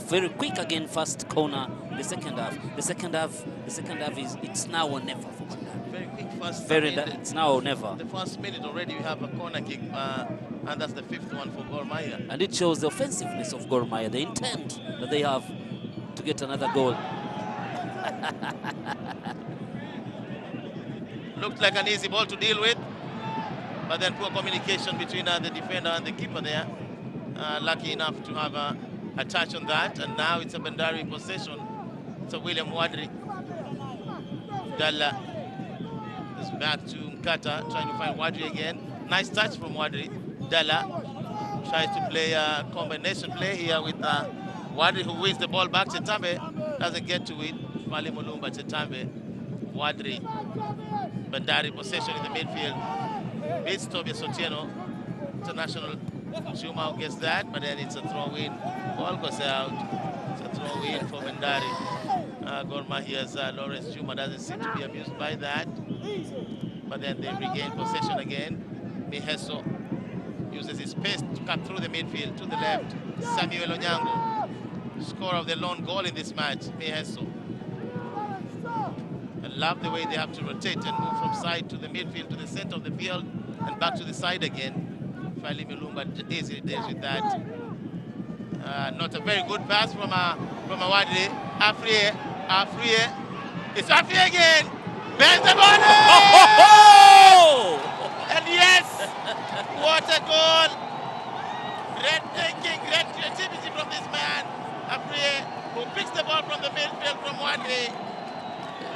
very quick again, first corner. The second half is it's now or never for Bandari. Very quick first. It's now or never. The first minute already we have a corner kick, and that's the fifth one for Gor Mahia. And it shows the offensiveness of Gor Mahia, the intent that they have to get another goal. Looked like an easy ball to deal with, but then poor communication between the defender and the keeper there. Lucky enough to have a touch on that, and now it's a Bandari possession. It's a William Wadri. Dalla is back to Nkata, trying to find Wadri again. Nice touch from Wadri. Dalla tries to play a combination play here with Wadri, who wins the ball back. Chetambe doesn't get to it. Fali Mulumba, Chetambe, Wadri. Bandari possession in the midfield. Beats Tobias Otieno. International Juma gets that, but then it's a throw-in. Ball goes out. It's a throw-in for Bandari. Gor Mahia's Lawrence Juma doesn't seem to be amused by that. But then they regain possession again. Miheso uses his pace to cut through the midfield to the left. Samuel Onyango, scorer of the lone goal in this match. Miheso. I love the way they have to rotate and move from side to the midfield to the center of the field and back to the side again. Fali Mulumba easily deals with that. Not a very good pass from Wadri. Afrie. It's Afrie again. Bends the ball. And yes, what a goal! Breathtaking, great creativity from this man, Afrie, who picks the ball from the midfield from Wadri.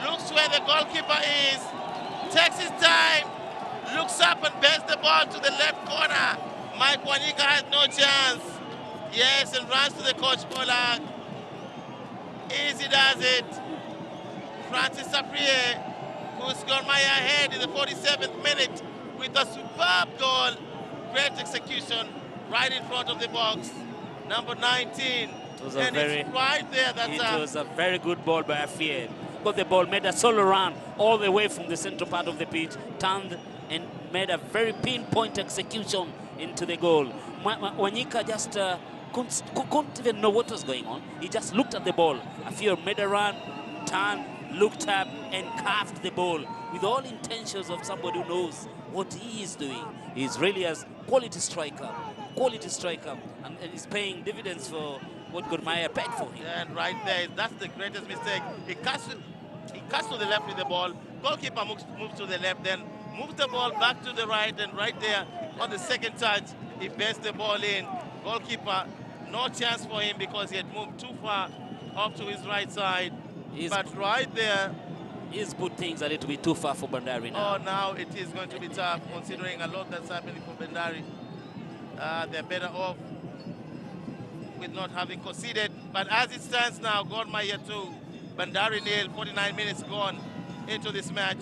Looks where the goalkeeper is, takes his time, looks up and bends the ball to the left corner. Mike Wanyika has no chance. Yes, and runs to the coach Polak. Easy does it. Francis Afrie, who's Gor Mahia ahead in the 47th minute with a superb goal. Great execution right in front of the box. Number 19. It's right there. It was a very good ball by Afie. Got the ball, made a solo run all the way from the central part of the pitch, turned and made a very pinpoint execution into the goal. Wanyika just couldn't even know what was going on. He just looked at the ball. Afie made a run, turned, looked up and carved the ball with all intentions of somebody who knows what he is doing. He's really a quality striker, and he's paying dividends for what Gor Mahia paid for him. And right there, that's the greatest mistake. He cuts to the left with the ball. Goalkeeper moves to the left, then moves the ball back to the right, and right there on the second touch, he bends the ball in. Goalkeeper, no chance for him because he had moved too far up to his right side. But right there, he's put things a little bit too far for Bandari now. Oh, now it is going to be tough considering a lot that's happening for Bandari. They're better off with not having conceded. But as it stands now, Gor Mahia 2, Bandari nil, 49 minutes gone into this match.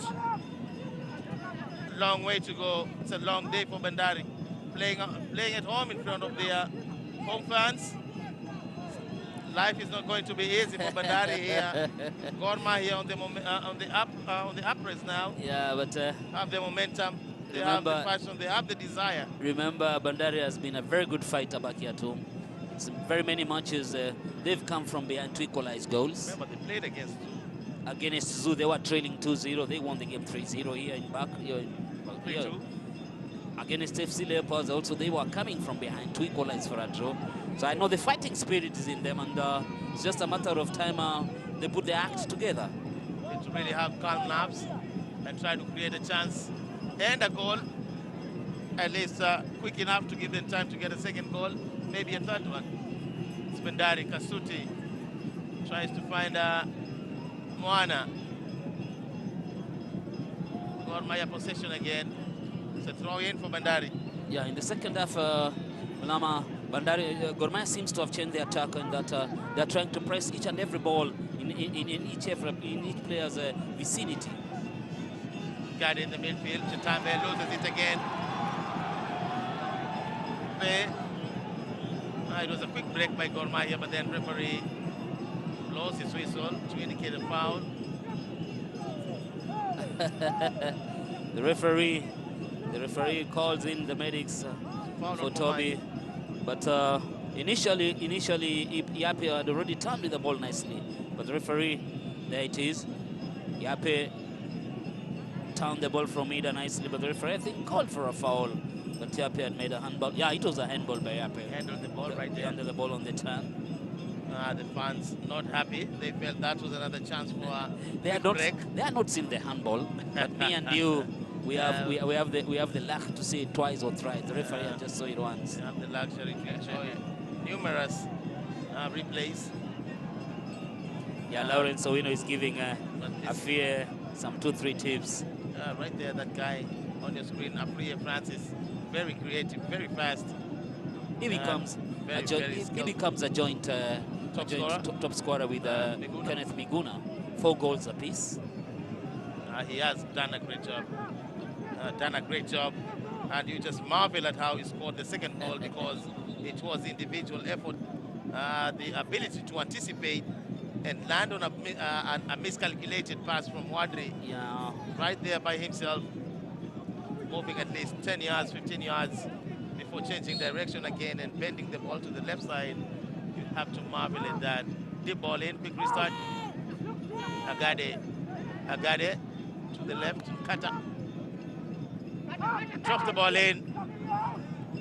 long way to go. It's a long day for Bandari. Playing at home in front of their home fans. Life is not going to be easy for Bandari here. Gor Mahia on the upwards now. Yeah, but Have the momentum. They have remember, the passion. They have the desire. remember, Bandari has been a very good fighter back here at home. It's very many matches they've come from behind to equalize goals. Remember, they played against Zoo, they were trailing 2-0. They won the game 3-0 here in back. Here, 3-2. Against FC Leopards also, they were coming from behind to equalize for a draw. So I know the fighting spirit is in them, and it's just a matter of time they put their act together. Need to really have calm nerves and try to create a chance and a goal, at least quick enough to give them time to get a second goal, maybe a third one. It's Bandari. Kasuti tries to find Moana. Gor Mahia possession again. It's a throw in for Bandari. Yeah, in the second half, Bandari, Gor Mahia seems to have changed their attack, and that they're trying to press each and every ball in each player's vicinity. Got in the midfield. Chitambe loses it again. It was a quick break by Gor Mahia, but then referee blows his whistle to indicate a foul. The referee calls in the medics for Toby, but initially Yape had already turned with the ball nicely, but the referee, there it is, Yape turned the ball from Ida nicely, but the referee I think called for a foul, but Yape had made a handball. Yeah, it was a handball by Yape. Handled the ball right there. Handled the ball on the turn. The fans not happy. They felt that was another chance for a break. They are not seeing the handball, but me and you, we have the luck to see it twice or thrice. The referee just saw it once. We have the luxury to enjoy numerous replays. Yeah, Lawrence Owino is giving Afie some 2-3 tips. Right there, that guy on your screen, Afie Francis, very creative, very fast. He becomes a joint top scorer with Kenneth Miguna, 4 goals apiece. He has done a great job, and you just marvel at how he scored the second goal because it was individual effort, the ability to anticipate and land on a miscalculated pass from Wadri. Yeah, right there by himself, moving at least 10 yards, 15 yards before changing direction again and bending the ball to the left side. You have to marvel at that. Deep ball in, quick restart. Agade to the left, Kata. Drops the ball in.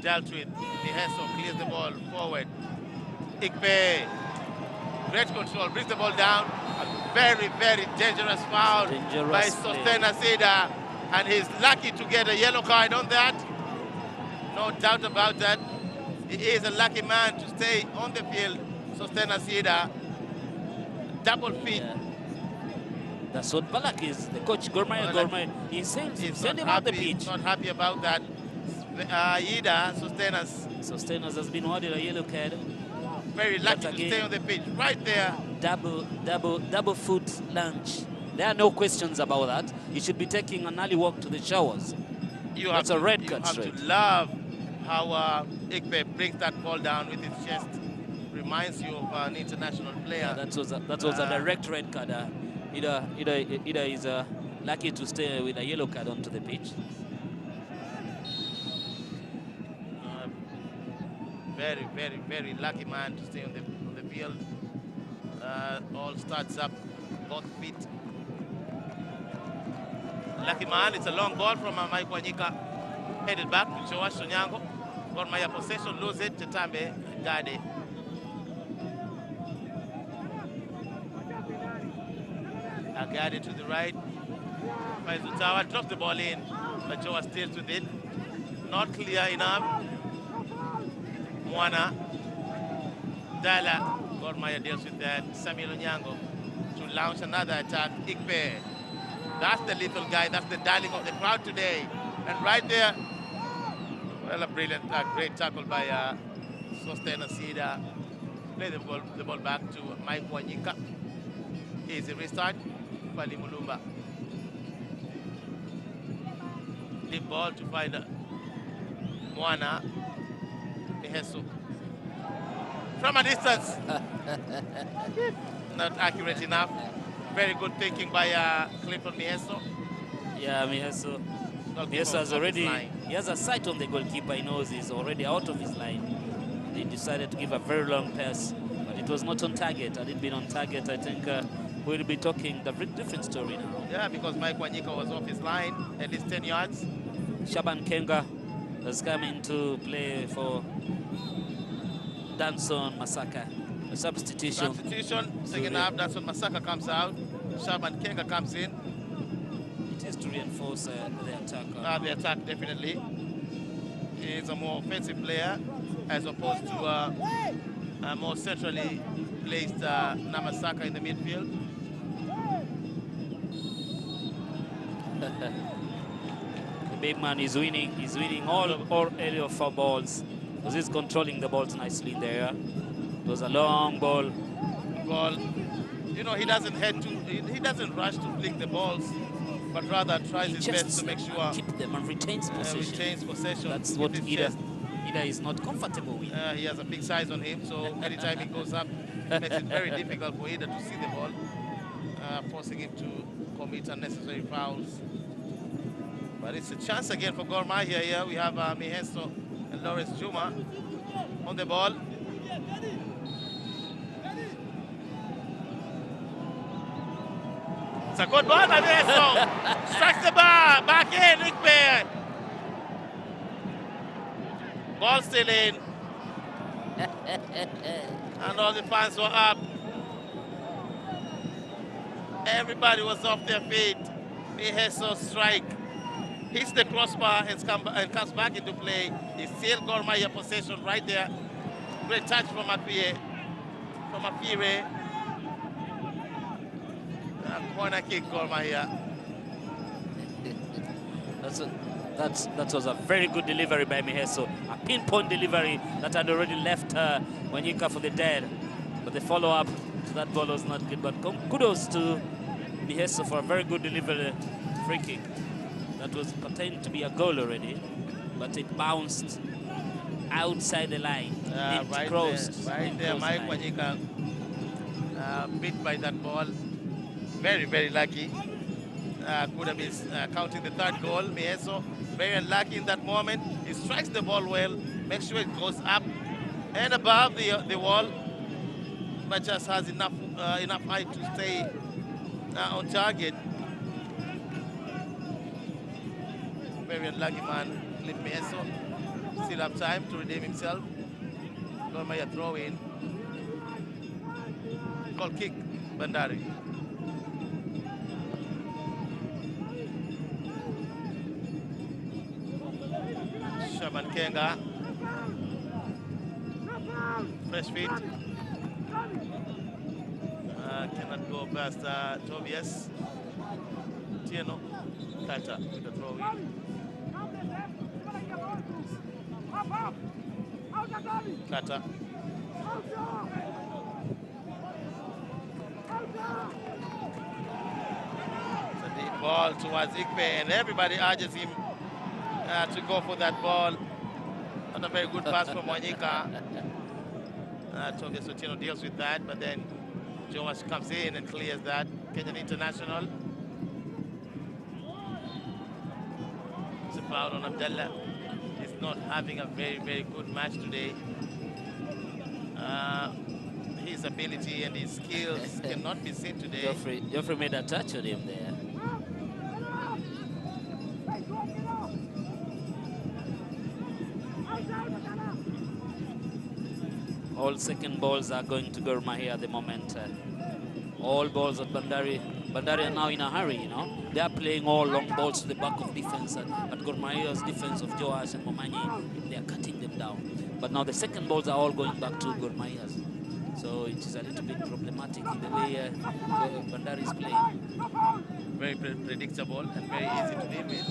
Dealt with. Niheso clears the ball forward. Ikpe. Great control, brings the ball down. A very, very dangerous foul by Sostena Sida. And he's lucky to get a yellow card on that. No doubt about that. He is a lucky man to stay on the field. Sostena Sida. Double feet. Yeah. That's what Balak is. The coach, Gor Mahia, he send him on the pitch. He's not happy about that. Ida Sostenas has been awarded a yellow card. Very lucky to stay on the pitch. Right there. Double foot lunge. There are no questions about that. He should be taking an early walk to the showers. That's a red card straight. You have to love how Ikpe brings that ball down with his chest. Reminds you of an international player. Yeah, that was a direct red card. Ida is lucky to stay with a yellow card onto the pitch. Very, very, very lucky man to stay on the field. All starts up, both feet. Lucky man, it's a long ball from Mike Wanyika. Headed back to Joash Sonyango. Gor Mahia possession, lose it, Chitambe, Gade. Agade to the right. Faizutawa drops the ball in, but Joa stays with it. Not clear enough. Moana. Dala. Gor Mahia deals with that. Samuel Onyango to launch another attack. Ikpe. That's the little guy. That's the darling of the crowd today. And right there, well, a brilliant, great tackle by Sostena Sida. Play the ball back to Mike Wanyika. Easy restart. Bali Mulumba. Deep ball to find Moana Miheso. From a distance. Not accurate enough. Very good thinking by Clifford Miheso. Yeah, Miheso. Goalkeeper Miheso was has off his already, line. he has a sight on the goalkeeper. He knows he's already out of his line. He decided to give a very long pass, but it was not on target. Had it been on target, I think we'll be talking the different story now. Yeah, because Mike Wanyika was off his line at least 10 yards. Shaban Kenga has come into play for Danson Masaka. A substitution. Second half, that's when Masaka comes out. Shaban Kenga comes in. It is to reinforce the attack. The attack, definitely. He is a more offensive player as opposed to a more centrally placed Namasaka in the midfield. The big man is winning. He's winning all area of four balls because he's controlling the balls nicely there. It was a long ball. You know, he doesn't rush to flick the balls, but rather tries his best to make sure keep them and retains possession. That's what Ida is not comfortable with. He has a big size on him, so anytime he goes up, it makes it very difficult for Ida to see the ball, forcing him to commit unnecessary fouls. But it's a chance again for Gor Mahia here. We have Miheso and Lawrence Juma on the ball. It's a good ball by Miheso. Strikes the bar. Back in, Ikpe. Ball still in. And all the fans were up. Everybody was off their feet. Miheso strike. Hits the crossbar and comes back into play. It's still Gor Mahia possession right there. Great touch from Afire. Corner kick, Gor Mahia. That was a very good delivery by Miheso. A pinpoint delivery that had already left Wanyika for the dead. But the follow-up to that ball was not good. But kudos to Miheso for a very good delivery free kick. That was pretending to be a goal already, but it bounced outside the line. It crossed. Right there, Mike Wanyika beat by that ball. Very, very lucky. Could have been counting the third goal. Miheso, very unlucky in that moment. He strikes the ball well, makes sure it goes up and above the wall, but just has enough height to stay on target. Very unlucky man, Cliff Miheso. Still have time to redeem himself. Gor Mahia throw in. Goal kick, Bandari. Shaban Kenga. Fresh feet. Cannot go past Tobias. Tieno. Kata with the throw in. Kata. It's a deep ball towards Ikpe, and everybody urges him to go for that ball. Not a very good pass from Wanyika. Tobias Otieno deals with that, but then Jomas comes in and clears that. Kenyan international. It's a foul on Abdallah. He's not having a very, very good match today. His ability and his skills cannot be seen today. Geoffrey made a touch on him there. All second balls are going to Gor Mahia at the moment. All balls at Bandari. Bandari are now in a hurry, you know. They are playing all long balls to the back of defense. At Gor Mahia's defense of Joash and Momanyi, they are cutting them down. But now the second balls are all going back to Gor Mahia's. So it is a little bit problematic in the way Bandari is playing. Very predictable and very easy to deal with.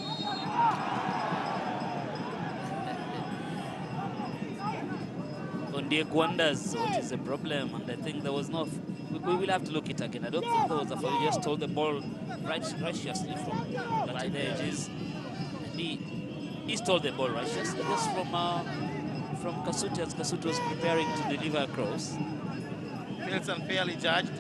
Ondiek wonders what is the problem, and I think there was no. We will have to look it again. I don't think there was a foul. He just told the ball righteously from right there. It is. he stole the ball, right? Just from Kasuti as Kasuti was preparing to deliver a cross. Feels unfairly judged.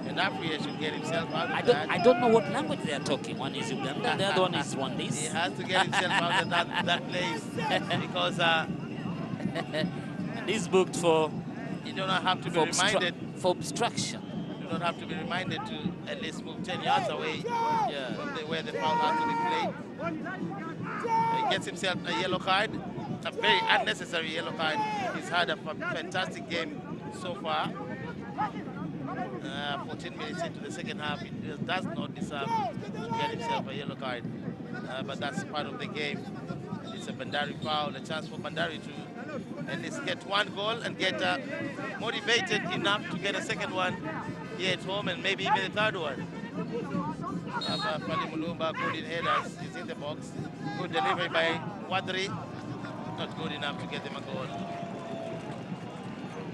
And Afriya should get himself out of that. I don't know what language they are talking. One is Uganda, the other one is He Rwandese. has to get himself out of that place because And he's booked for you do not have to be reminded. For obstruction. You don't have to be reminded to at least move 10 yards away from where the foul has to be played. He gets himself a yellow card, a very unnecessary yellow card. He's had a fantastic game so far. 14 minutes into the second half, he does not deserve to get himself a yellow card. But that's part of the game. It's a Bandari foul, a chance for Bandari to at least get one goal and get motivated enough to get a second one here at home and maybe even a third one. Fali Mulumba, good in headers, is in the box. Good delivery by Wadri. Not good enough to get them a goal.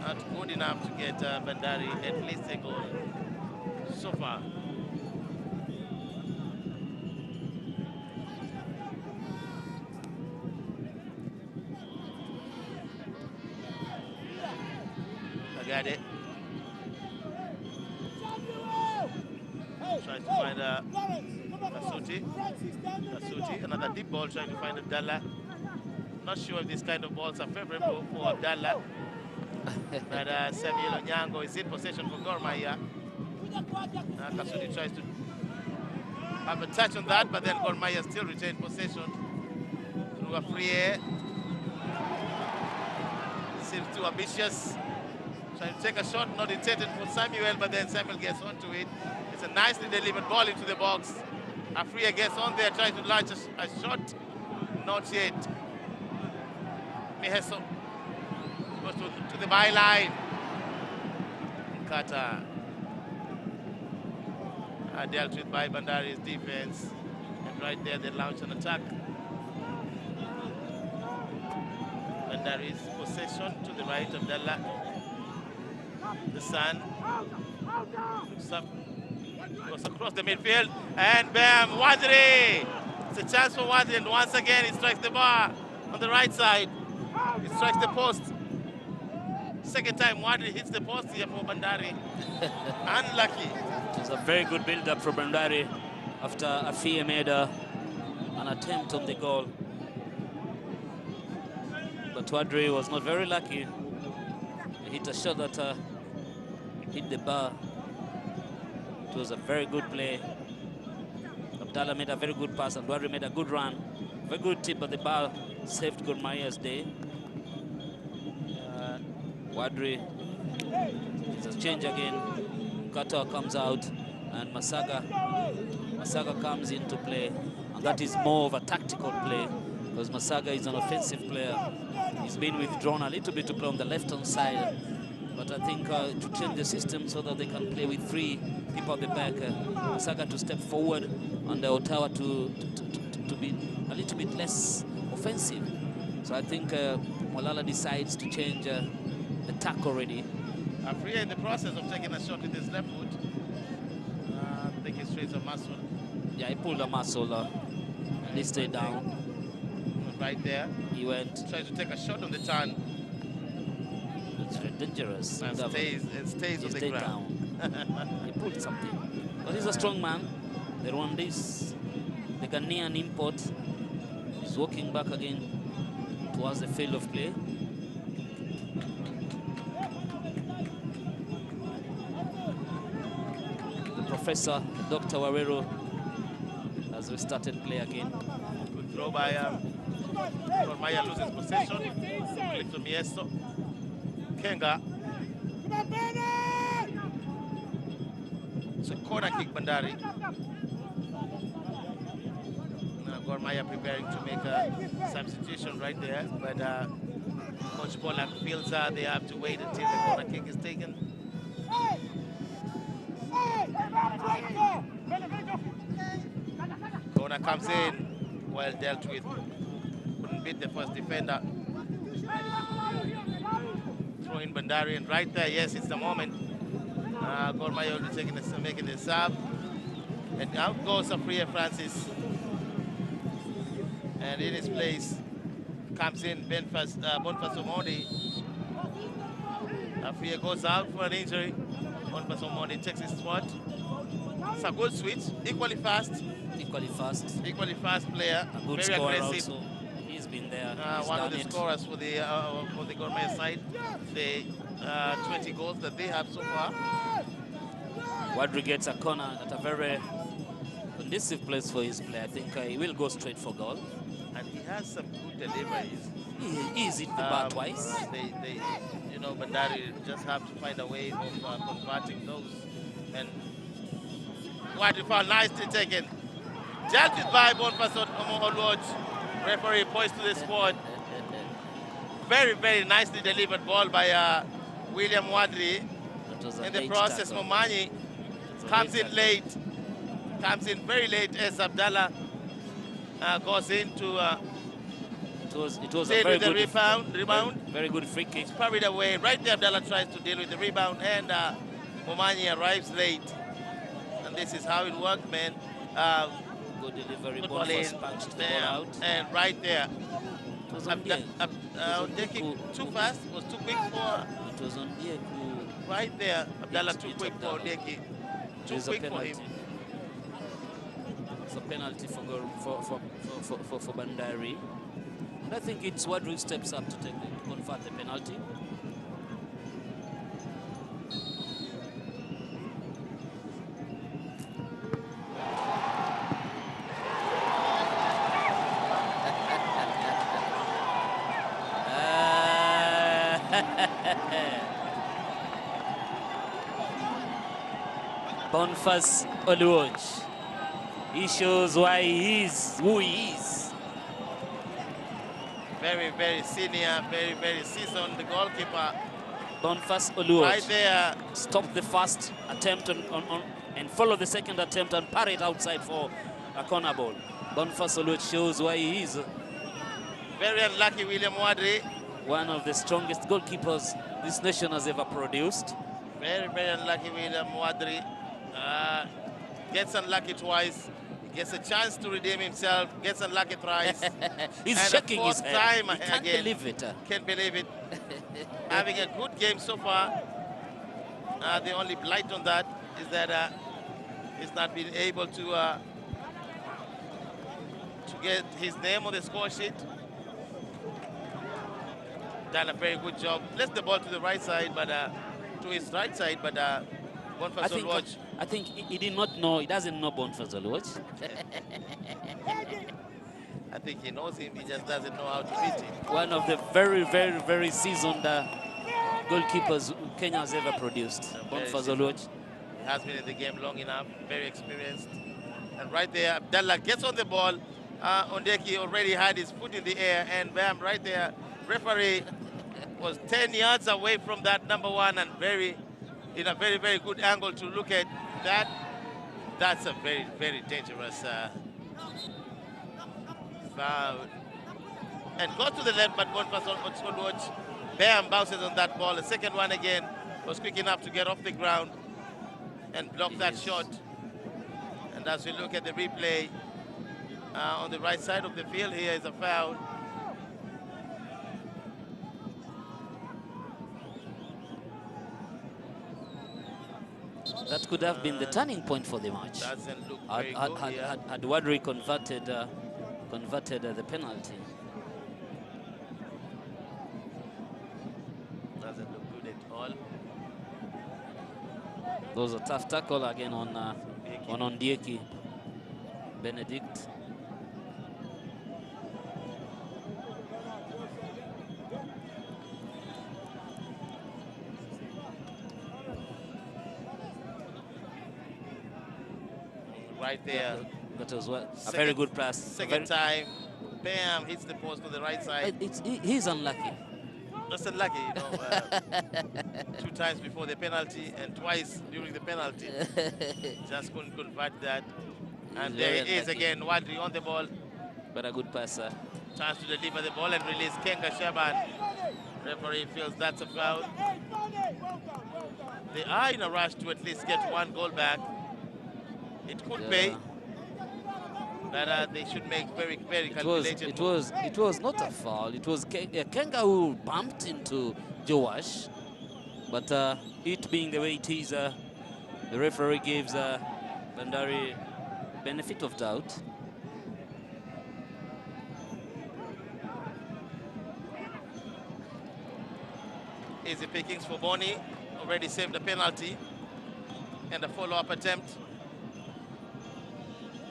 Not good enough to get Bandari at least a goal so far. Agade trying to find Kasuti, another deep ball trying to find Abdallah. Not sure if these kind of balls are favorable for Abdallah. But Samuel Onyango is in possession for Gor Mahia. Kasuti tries to have a touch on that, but then Gor Mahia still retained possession through a free air. Seems too ambitious. Trying to take a shot, not intended for Samuel, but then Samuel gets onto it. It's a nicely delivered ball into the box. Afriya gets on there, tries to launch a shot. Not yet. Miheso goes to the byline. Kata dealt with by Bandari's defense. And right there they launch an attack. Bandari's possession to the right of Dalla. The Sun looks up, goes across the midfield, and bam, Wadri! It's a chance for Wadri, and once again he strikes the bar on the right side. He strikes the post. Second time Wadri hits the post here for Bandari. Unlucky. It was a very good build-up for Bandari after Afia made an attempt on the goal. But Wadri was not very lucky. He hit a shot that hit the bar. It was a very good play. Abdallah made a very good pass and Wadri made a good run. Very good tip, but the bar saved Gor Mahia's day. Wadri is a change again. Katoa comes out and Masaga comes into play, and that is more of a tactical play because Masaga is an offensive player. He's been withdrawn a little bit to play on the left-hand side, but I think to change the system so that they can play with three people at the back, Masaga to step forward and Ottawa to be a little bit less offensive. So I think Malala decides to change the tack already. Afriya in the process of taking a shot with his left foot. I think he strains a muscle. Yeah, he pulled a muscle and he stayed down. Right there. He went. Tries to take a shot on the turn. It's very dangerous. And stays on the ground. Down. He pulled something. But he's a strong man. The Rwandese, the Ghanaian import, is walking back again towards the field of play. Professor Dr. Warero has restarted play again. Good throw by Gor Mahia loses possession. Click to Mieso. Kenga. It's a corner kick, Bandari. Now Gor Mahia preparing to make a substitution right there, but Coach Pollack feels they have to wait until the corner kick is taken. Corner comes in, well dealt with. Couldn't beat the first defender. Throw in Bandari, and right there, yes, it's the moment. Gor Mahia will be making the sub. And out goes Afriya Francis. And in his place comes in Boniface Omondi. Afia goes out for an injury. Boniface Omondi takes his spot. It's a good switch, equally fast. Equally fast player, A good very scorer aggressive. also. He's been there. He's One of done the it. scorers for the Gor Mahia side. The 20 goals that they have so far. Wadri gets a corner at a very conducive place for his play. I think he will go straight for goal. And he has some good deliveries. He's hit the bar twice. They, you know, Bandari just have to find a way of converting those. And Wadri foul, nicely taken. Dealt it by Boniface Oluoch. Referee points to the spot. Very, very nicely delivered ball by William Wadri. In the process, Momanyi comes in late. Comes in very late as Abdallah goes into it was a deal very with the good rebound. Very good free kick. Carried away. Right there, Abdallah tries to deal with the rebound, and Momanyi arrives late. And this is how it works, man. Good delivery. Good Ball ball in, punched the there, ball out. and right there. It was on Dieku. Too fast, was too quick for. It was on Dieku. Right there, Abdallah too quick for Deki. Too quick for him. It's a penalty for Bandari. And I think it's Wadri steps up to convert the penalty. Boniface Oluoch. He shows why he is who he is. Very, very senior, very, very seasoned goalkeeper. Boniface Oluoch. Right there. Stop the first attempt and follow the second attempt and parry it outside for a corner ball. Boniface Oluoch shows why he is. Very unlucky, William Wadri. One of the strongest goalkeepers this nation has ever produced. Very, very unlucky, William Wadri. Gets unlucky twice. Gets a chance to redeem himself. Gets unlucky thrice. He's and shaking his fourth head. time He can't again. believe it. Can't believe it. Having a good game so far. The only blight on that is that he's not been able to get his name on the score sheet. Done a very good job. Left the ball to the right side, but to his right side, but Boniface Oluoch. I think he did not know. He doesn't know Boniface Oluoch. I think he knows him. He just doesn't know how to beat him. One of the very, very, very seasoned goalkeepers Kenya has ever produced. Boniface Oluoch. He has been in the game long enough. Very experienced. And right there, Abdallah gets on the ball. Ondeki already had his foot in the air, and bam, right there, referee was 10 yards away from that number one, and in a very, very good angle to look at that. That's a very, very dangerous foul. And goes to the left, but Boniface Oluoch, bam, bounces on that ball. The second one again was quick enough to get off the ground and block that shot. And as we look at the replay, on the right side of the field here is a foul. That could have been the turning point for the match. Doesn't look very good here. Had Wadri converted the penalty. Doesn't look good at all. There was a tough tackle again on Ondieki. Benedict. Right there. That was a very good pass. Second time, bam, hits the post on the right side. He's unlucky. Just unlucky, you know. 2 times before the penalty and twice during the penalty. Just couldn't convert that. And there it is again, Wadri on the ball. But a good passer. Chance to deliver the ball and release Kenga Shaban. Referee feels that's a foul. They are in a rush to at least get 1 goal back. It could pay. that they should make very, very It was calculated it moves. was it was not a foul. It was Kenga who bumped into Joash, but it being the way it is, the referee gives Bandari benefit of doubt. Easy pickings for Boni. Already saved the penalty. And a follow-up attempt.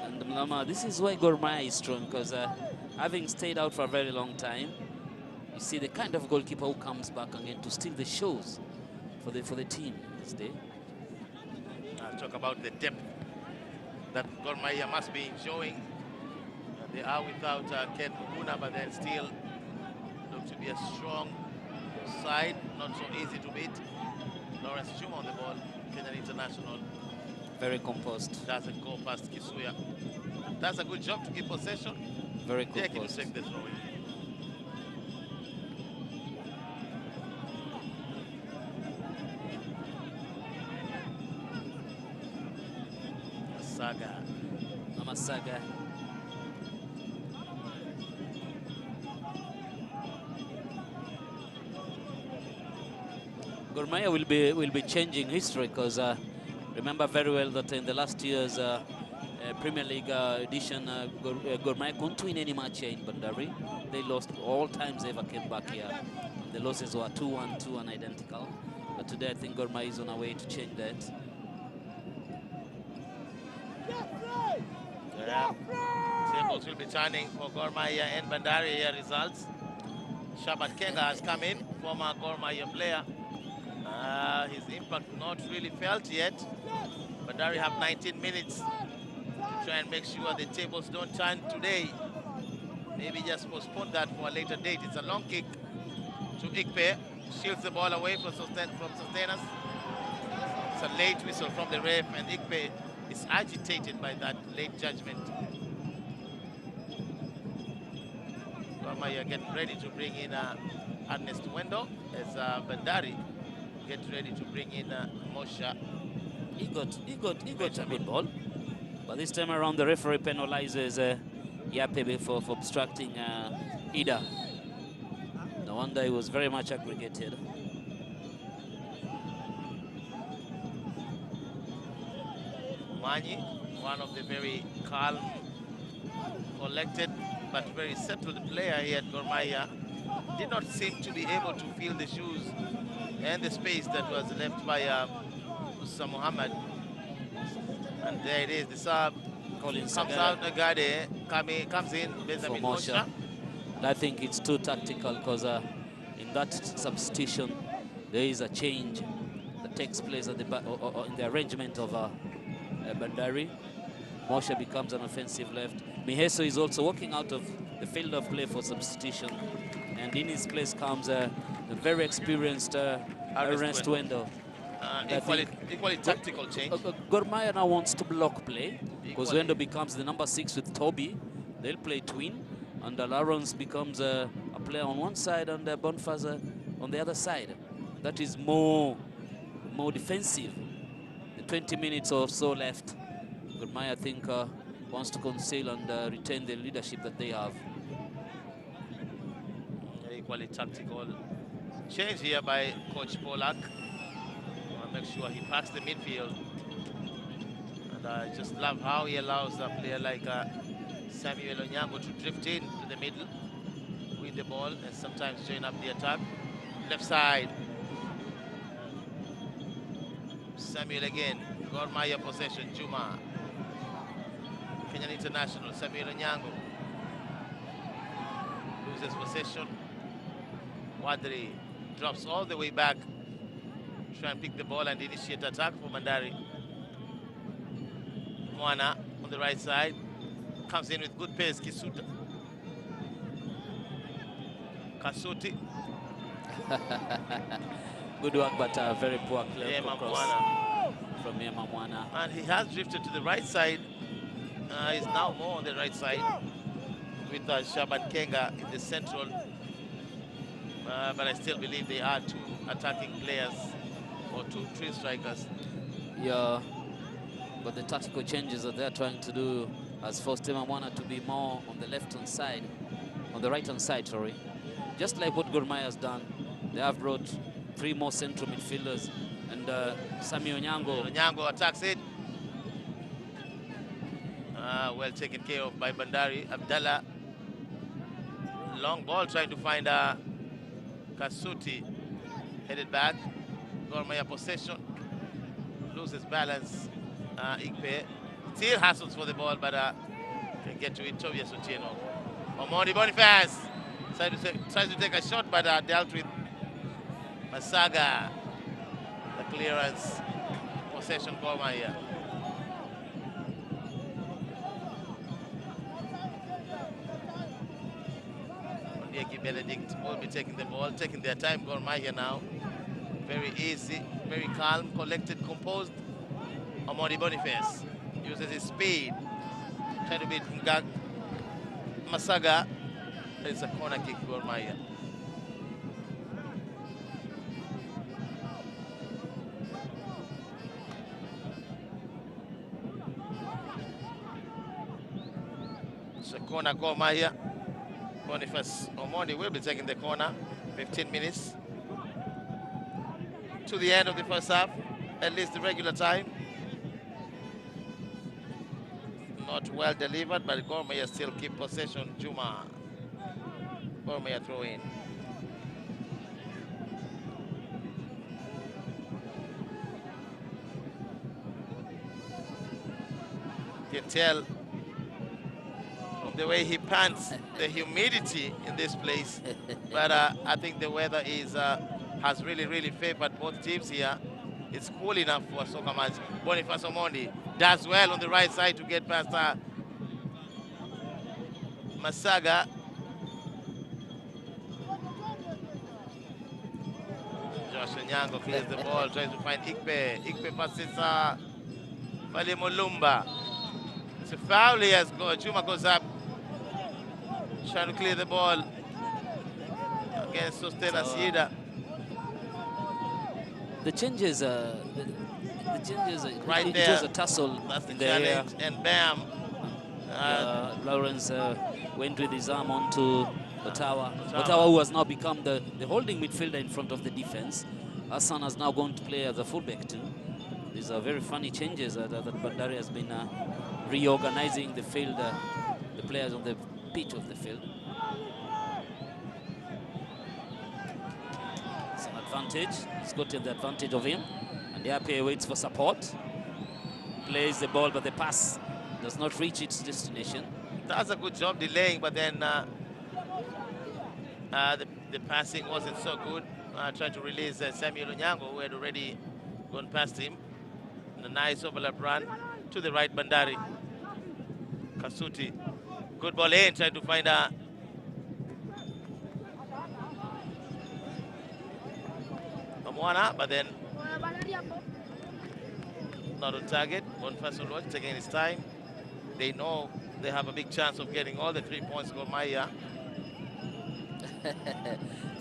And Mlama, this is why Gor Mahia is strong, because having stayed out for a very long time, you see the kind of goalkeeper who comes back again to steal the shows for the team this day. I'll talk about the depth that Gor Mahia must be showing. They are without Ken Muguna, but then still look to be a strong side, not so easy to beat. Lawrence Chuma on the ball, Kenyan international. Very composed. Doesn't go past Kisuya. Does a good job to keep possession. Very Taking to composed. take the throw in. Saga. Amasaga. Gor Mahia will be changing history, because remember very well that in the last year's Premier League edition, Gor Mahia couldn't win any match here in Bandari. They lost all times they ever came back here. The losses were 2-1, 2-1 identical. But today I think Gor Mahia is on a way to change that. Tables will be turning for Gor Mahia and Bandari here results. Shaban Kenga has come in, former Gor Mahia player. His impact not really felt yet. Bandari have 19 minutes to try and make sure the tables don't turn today. Maybe just postpone that for a later date. It's a long kick to Ikpe. Shields the ball away from Sustenance. It's a late whistle from the ref, and Ikpe is agitated by that late judgment. Gor Mahia get ready to bring in Ernest Wendo as Bandari get ready to bring in Mosha. He got a good ball. But this time around, the referee penalizes Yapebe for obstructing Ida. No wonder he was very much aggregated. Manyi, one of the very calm, collected, but very settled player here at Gor Mahia, did not seem to be able to feel the shoes and the space that was left by Musa Muhammad. And there it is, the sub comes out, Nagade comes in, Benjamin Mosha. I think it's too tactical, because in that substitution, there is a change that takes place at the in the arrangement of Bandari. Mosha becomes an offensive left. Miheso is also walking out of the field of play for substitution, and in his place comes a very experienced Ernest Wendo. Equally tactical change. Gor Mahia now wants to block play, because Wendo becomes the number 6 with Toby. They'll play twin, and Lawrence becomes a player on one side and Bonfaza on the other side. That is more defensive. The 20 minutes or so left, Gor Mahia, I think, wants to conceal and retain the leadership that they have. Equally tactical change here by Coach Polak. Make sure he packs the midfield. And I just love how he allows a player like Samuel Onyango to drift in to the middle with the ball and sometimes join up the attack. Left side. Samuel again. Gor Mahia possession. Juma. Kenyan international. Samuel Onyango. Loses possession. Wadri drops all the way back. Try and pick the ball and initiate attack for Bandari. Mwana on the right side. Comes in with good pace. Kisuta. Kasuti. Good work, but very poor play from Yema Mwana. And he has drifted to the right side. He's now more on the right side with Shaban Kenga in the central. But I still believe they are two attacking players or three strikers. Yeah, but the tactical changes that they're trying to do has forced Mwana to be more on the left-hand side, on the right-hand side, sorry. Just like what Gor Mahia has done, they have brought 3 more central midfielders, and Sami Onyango. Onyango attacks it. Well taken care of by Bandari. Abdallah. Long ball trying to find Kasuti. Headed back. Gor Mahia possession. Loses balance. Ikpe still hassles for the ball, but can get to it. Tobias Otieno. Omondi Boniface tries to take a shot, but dealt with Masaga. The clearance. Possession Gor Mahia. Benedict will be taking the ball, taking their time. Gor Mahia now. Very easy, very calm, collected, composed. Omondi Boniface uses his speed. Trying to beat Masaga. It's a corner kick, Gor Mahia. It's a corner, Gor Mahia. Boniface Omondi will be taking the corner. 15 minutes to the end of the first half, at least the regular time. Not well delivered, but Gor Mahia still keep possession. Juma. Gor Mahia throw in. You can tell from the way he pants the humidity in this place, but I think the weather is has really favored both teams here. It's cool enough for a soccer match. Boniface Omondi does well on the right side to get past Masaga. Josh Onyango clears the ball, tries to find Ikpe. Ikpe passes Vale Mulumba. It's a foul here. Juma goes up, trying to clear the ball against Sostena Sida. The changes, right it there. was a tussle. That's the in the air. challenge, and bam. Lawrence went with his arm onto Ottawa. Ottawa, who has now become the holding midfielder in front of the defense. Hassan has now gone to play as a fullback too. These are very funny changes that Bandari has been reorganizing the field, the players on the pitch of the field. It's an advantage. He's gotten the advantage of him. And the RPA waits for support. Plays the ball, but the pass does not reach its destination. Does a good job delaying, but then the passing wasn't so good. Trying to release Samuel Onyango, who had already gone past him. And a nice overlap run to the right, Bandari. Kasuti. Good ball in, trying to find Amwana, but then not on target. One person watch, taking his time. They know they have a big chance of getting all the 3 points. Gor Mahia.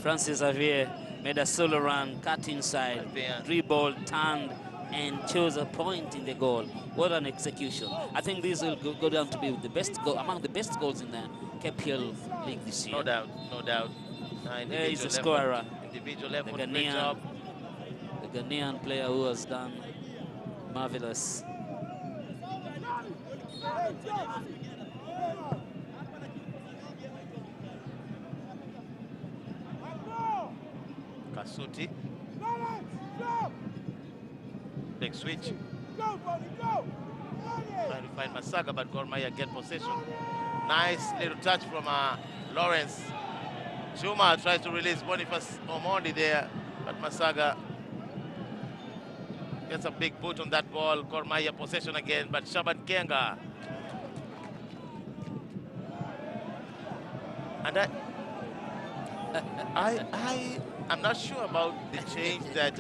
Francis Xavier made a solo run, cut inside, dribbled, turned, and chose a point in the goal. What an execution. I think this will go down to be the best goal, among the best goals in the KPL league this year. No doubt, no doubt. There is a scorer. Individual effort, The great job. Ghanaian player who has done marvelous. Kasuti. Big switch. Trying to find Masaga, but Gor Mahia get possession. Nice little touch from Lawrence. Juma tries to release Boniface Omondi there, but Masaga gets a big boot on that ball. Gor Mahia possession again, but Shaban Kenga. And I'm not sure about the change that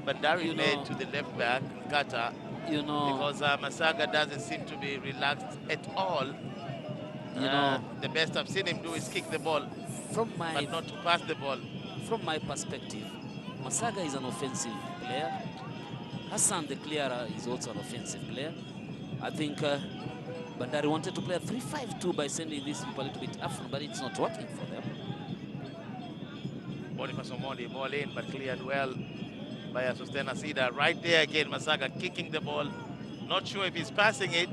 Bandari made to the left back, Kata. You know, Because Masaga doesn't seem to be relaxed at all. You know, the best I've seen him do is kick the ball, but not to pass the ball. From my perspective, Masaga is an offensive player. Hassan, the clearer, is also an offensive player. I think Bandari wanted to play a 3-5-2 by sending these people a little bit up, but it's not working for them. Boniface Omondi, ball in, but cleared well by Sustena Sida. Right there again, Masaga kicking the ball. Not sure if he's passing it.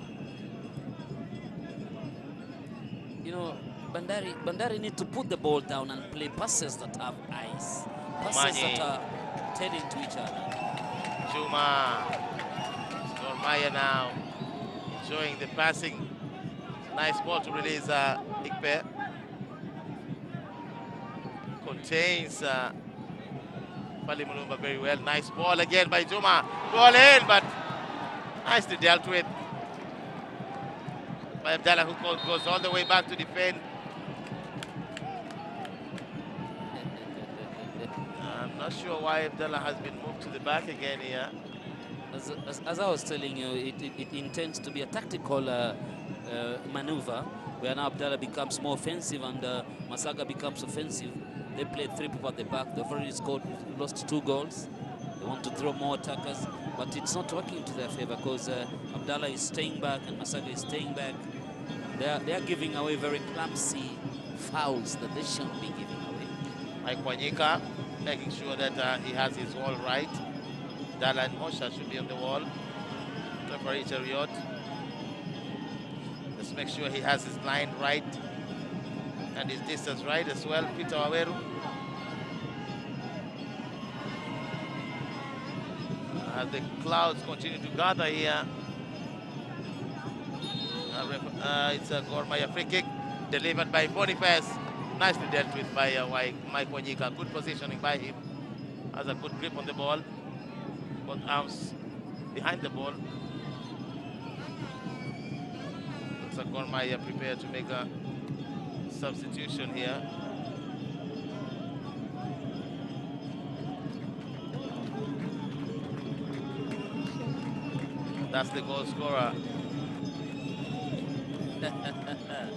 You know, Bandari need to put the ball down and play passes that have eyes. Passes that are tending to each other. Juma. Gor Mahia now enjoying the passing. Nice ball to release Ikpe. Contains Fali Mulumba very well. Nice ball again by Juma. Ball in, but nicely dealt with by Abdallah, who goes all the way back to defend. I'm not sure why Abdallah has been moved to the back again here. As I was telling you, it intends to be a tactical maneuver where now Abdallah becomes more offensive and Masaga becomes offensive. They played 3 people at the back. They've already lost 2 goals. They want to throw more attackers, but it's not working to their favor because Abdallah is staying back and Masaga is staying back. They are giving away very clumsy fouls that they shouldn't be giving away. Mike Wanyika making sure that he has his wall right. Dala and Mosha should be on the wall. Referee Chariot. Let's make sure he has his line right and his distance right as well. Peter Aweru. As the clouds continue to gather here. It's a Gor Mahia free kick delivered by Boniface. Nicely dealt with by Mike Wanyika. Good positioning by him. Has a good grip on the ball. Both arms behind the ball. Looks like Gor Mahia prepared to make a substitution here. That's the goal scorer.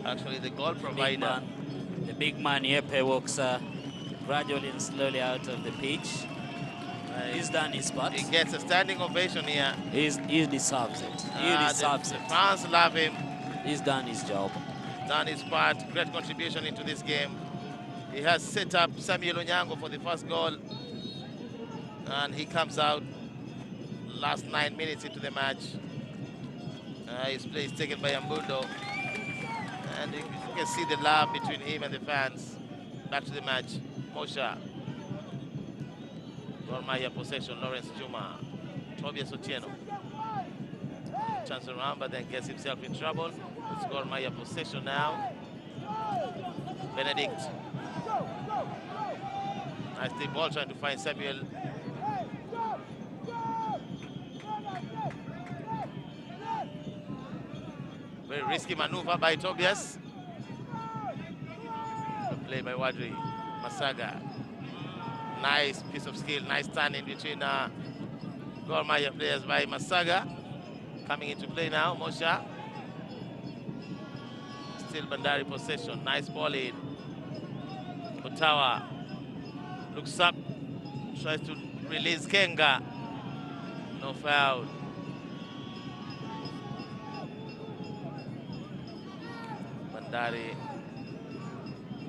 Actually, the goal provider. The big man Yepe walks gradually and slowly out of the pitch. He's done his part. He gets a standing ovation here. He deserves it. He deserves it. The fans love him. He's done his job. Done his part. Great contribution into this game. He has set up Samuel Onyango for the first goal. And he comes out last 9 minutes into the match. His play is taken by Ambundo. And you can see the love between him and the fans. Back to the match. Mosha. Gor Mahia possession. Lawrence Juma. Tobias Otieno. Chance around, but then gets himself in trouble. It's Gor Mahia possession now. Benedict. Nice deep ball trying to find Samuel. Very risky maneuver by Tobias. Good play by Wadri. Masaga. Nice piece of skill, nice turn in between Gor Mahia players by Masaga. Coming into play now, Mosha. Still Bandari possession, nice ball in. Otawa looks up, tries to release Kenga. No foul.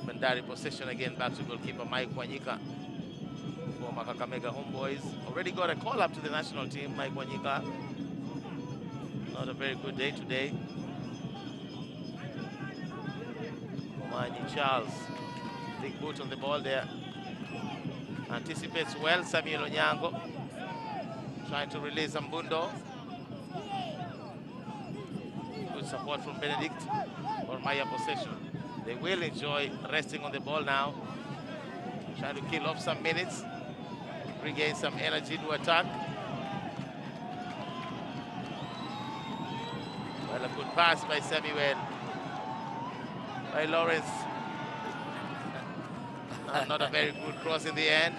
Bandari possession again, back to goalkeeper Mike Wanyika. Former Kakamega Homeboys. Already got a call up to the national team, Mike Wanyika. Not a very good day today. Omanyi Charles. Big boot on the ball there. Anticipates well, Samuel Onyango. Trying to release Ambundo. Good support from Benedict. Gor Mahia possession. They will enjoy resting on the ball now. Trying to kill off some minutes. Regain some energy to attack. Well, a good pass by Samuel. By Lawrence. Not a very good cross in the end.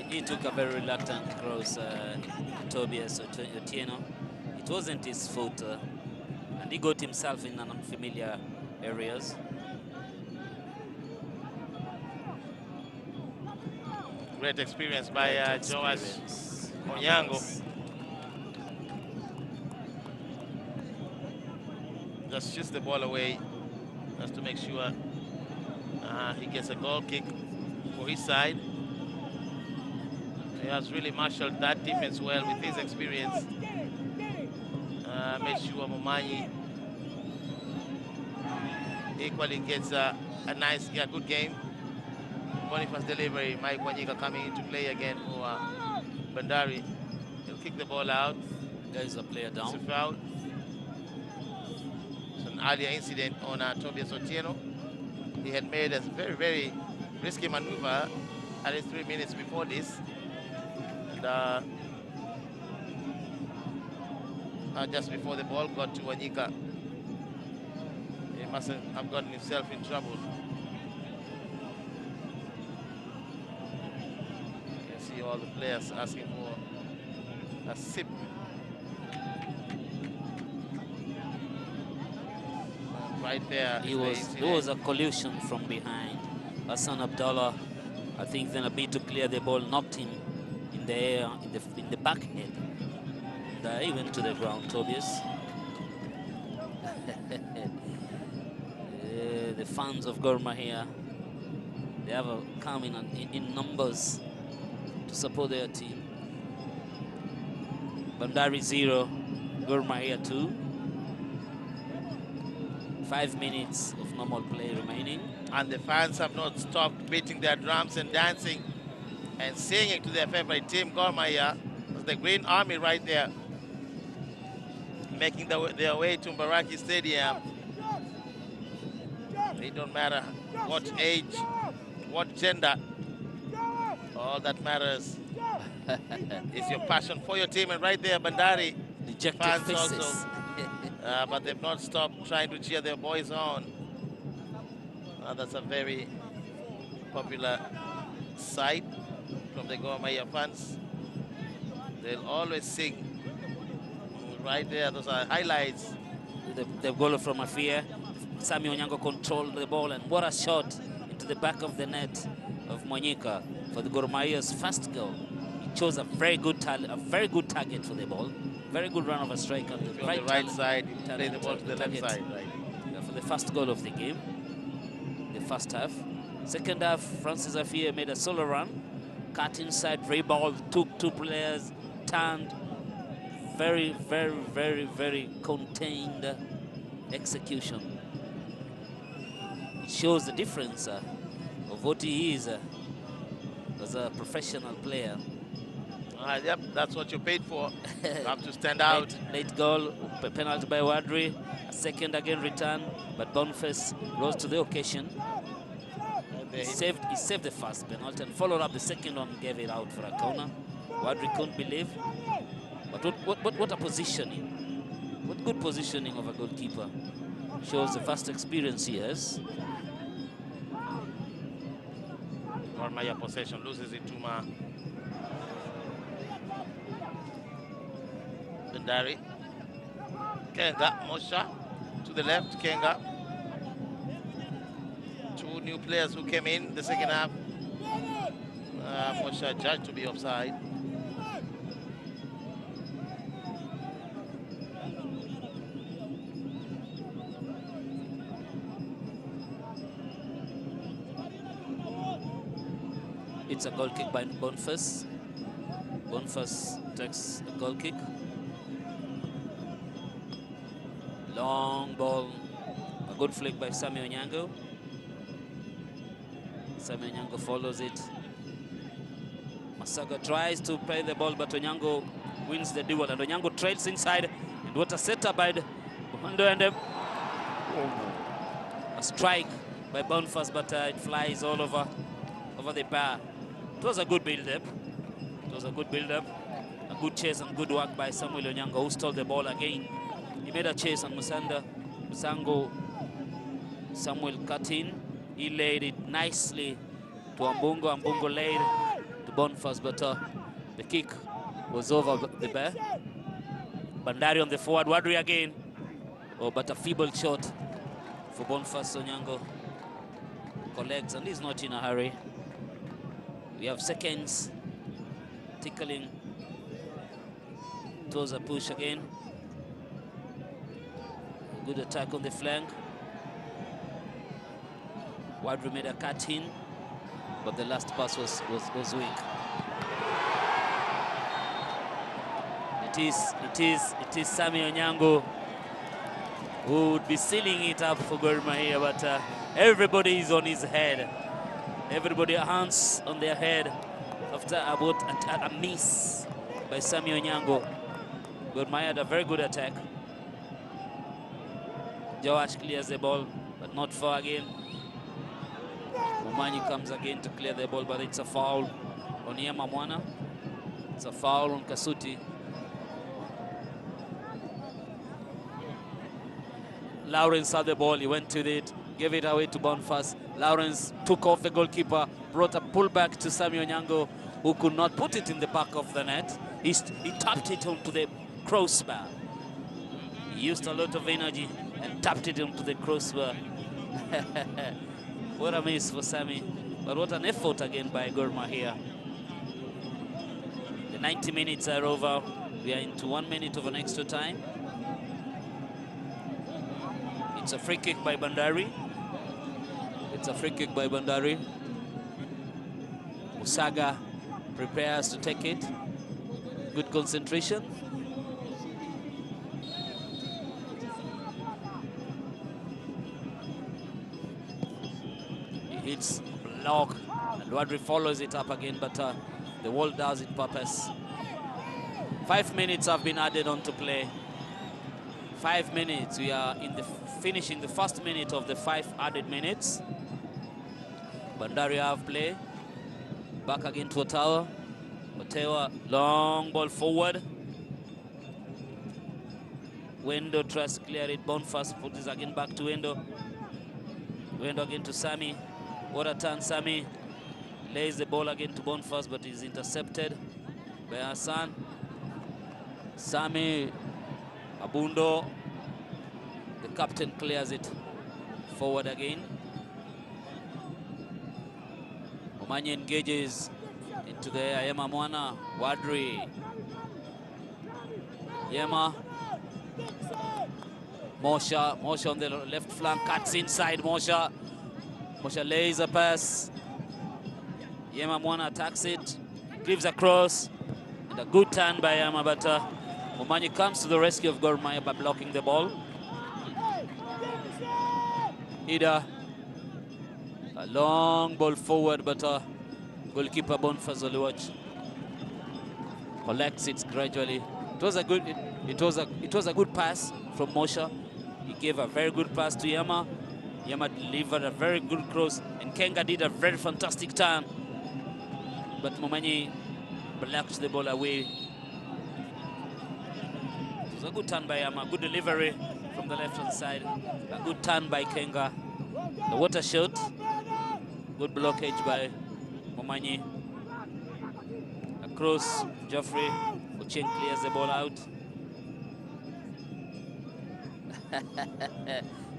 He took a very reluctant cross, Tobias Otieno. It wasn't his foot, and he got himself in unfamiliar areas. Great experience by Joash Onyango. just shoots the ball away just to make sure he gets a goal kick for his side. He has really marshaled that defense well with his experience. Made sure Momanyi equally gets a good game. Boniface delivery, Mike Wanyika coming into play again for Bandari. He'll kick the ball out. There is a player down. It's a foul. It's an earlier incident on Tobias Otieno. He had made a very, very risky maneuver at least 3 minutes before this. And just before the ball got to Wanyika, he must have gotten himself in trouble. You can see all the players asking for a sip. Right there. There was a collision from behind. Hassan Abdallah, I think then a bit to clear the ball, knocked him in the air, in the back head. And he went to the ground, Tobias. The fans of Gor Mahia, they have come in numbers to support their team. Bandari 0, Gor Mahia 2. 5 minutes of normal play remaining. And the fans have not stopped beating their drums and dancing and singing to their favorite team, Gor Mahia. The Green Army right there, making their way to Mbaraki Stadium. It don't matter what age, what gender. All that matters is your passion for your team. And right there, Bandari Dejected fans faces. also. But they've not stopped trying to cheer their boys on. That's a very popular sight from the Gor Mahia fans. They'll always sing. Right there, those are highlights. The goal from Afia. Sami Onyango controlled the ball, and what a shot into the back of the net of Mwanyika for the Gor Mahia's first goal. He chose a very good target for the ball. Very good run of a strike on the right side, play the ball to the left side, right? For the first goal of the game, the first half. Second half, Francis Afia made a solo run, cut inside, rebound, took two players, turned. Very, very, very, very contained execution. It shows the difference of what he is as a professional player. Yep, that's what you paid for. You have to stand out. Late goal, penalty by Wadri. A second again return, but Boniface rose to the occasion. He saved the first penalty and followed up the second one, gave it out for a corner. Wadri couldn't believe. But what a positioning. What good positioning of a goalkeeper. Shows the vast experience he has. Gor Mahia possession, loses it to Bandari. Kenga, Mosha to the left, Kenga. Two new players who came in the second half. Mosha judged to be offside. It's a goal kick by Boniface. Boniface takes a goal kick. Long ball. A good flick by Sami Onyango. Sami Onyango follows it. Masaga tries to play the ball, but Onyango wins the duel. And Onyango trails inside. And what a setup by Buhando, and a strike by Boniface, but it flies all over the bar. It was a good build-up. It was a good build-up. A good chase and good work by Samuel Onyango, who stole the ball again. He made a chase on Musango. Samuel cut in. He laid it nicely to Ambungo. Ambungo laid to Boniface, but the kick was over the bar. Bandari on the forward. Wadri again. Oh, but a feeble shot for Boniface. Onyango collects, and he's not in a hurry. We have seconds tickling towards a push again. Good attack on the flank. Wadri made a cut in, but the last pass was weak. It is Sammy Onyango who would be sealing it up for Gor Mahia, but everybody is on his head. Everybody hands on their head after a miss by Sammy Onyango. Gor Mahia had a very good attack. Joash clears the ball, but not far again. Momanyi comes again to clear the ball, but it's a foul on Yema Mwana. It's a foul on Kasuti. Lawrence had the ball, he went to it, gave it away to Boniface. Lawrence took off the goalkeeper, brought a pullback to Sammy Onyango, who could not put it in the back of the net. He tapped it onto the crossbar. He used a lot of energy and tapped it onto the crossbar. What a miss for Sammy, but what an effort again by Gor Mahia. The 90 minutes are over. We are into 1 minute of an extra time. It's a free kick by Bandari. It's a free kick by Bandari. Musaga prepares to take it. Good concentration. He hits a block, and Wadri follows it up again, but the wall does it purpose. 5 minutes have been added on to play. 5 minutes. We are in the finishing the first minute of the 5 added minutes. Bandari have play. Back again to Otawa. Otawa, long ball forward. Wendo tries to clear it. Boniface puts it again back to Wendo. Wendo again to Sammy. What a turn, Sammy. Lays the ball again to Boniface, but is intercepted by Hassan. Sammy, Abundo. The captain clears it forward again. Momanyi engages into the air. Yema Mwana, Wadri. Yema. Mosha on the left flank, cuts inside. Mosha lays a pass. Yema Mwana attacks it, gives a cross, and a good turn by Yema, but Momanyi comes to the rescue of Gor Mahia by blocking the ball. Ida, a long ball forward, but goalkeeper Boniface Oluwach collects it gradually. It was a good pass from Mosha. He gave a very good pass to Yema. Yema delivered a very good cross, and Kenga did a very fantastic turn, but Momanyi blocked the ball away. It was a good turn by Yema, good delivery from the left-hand side. A good turn by Kenga. The water shot. Good blockage by Momanyi. Across, Geoffrey. Ocheng clears the ball out.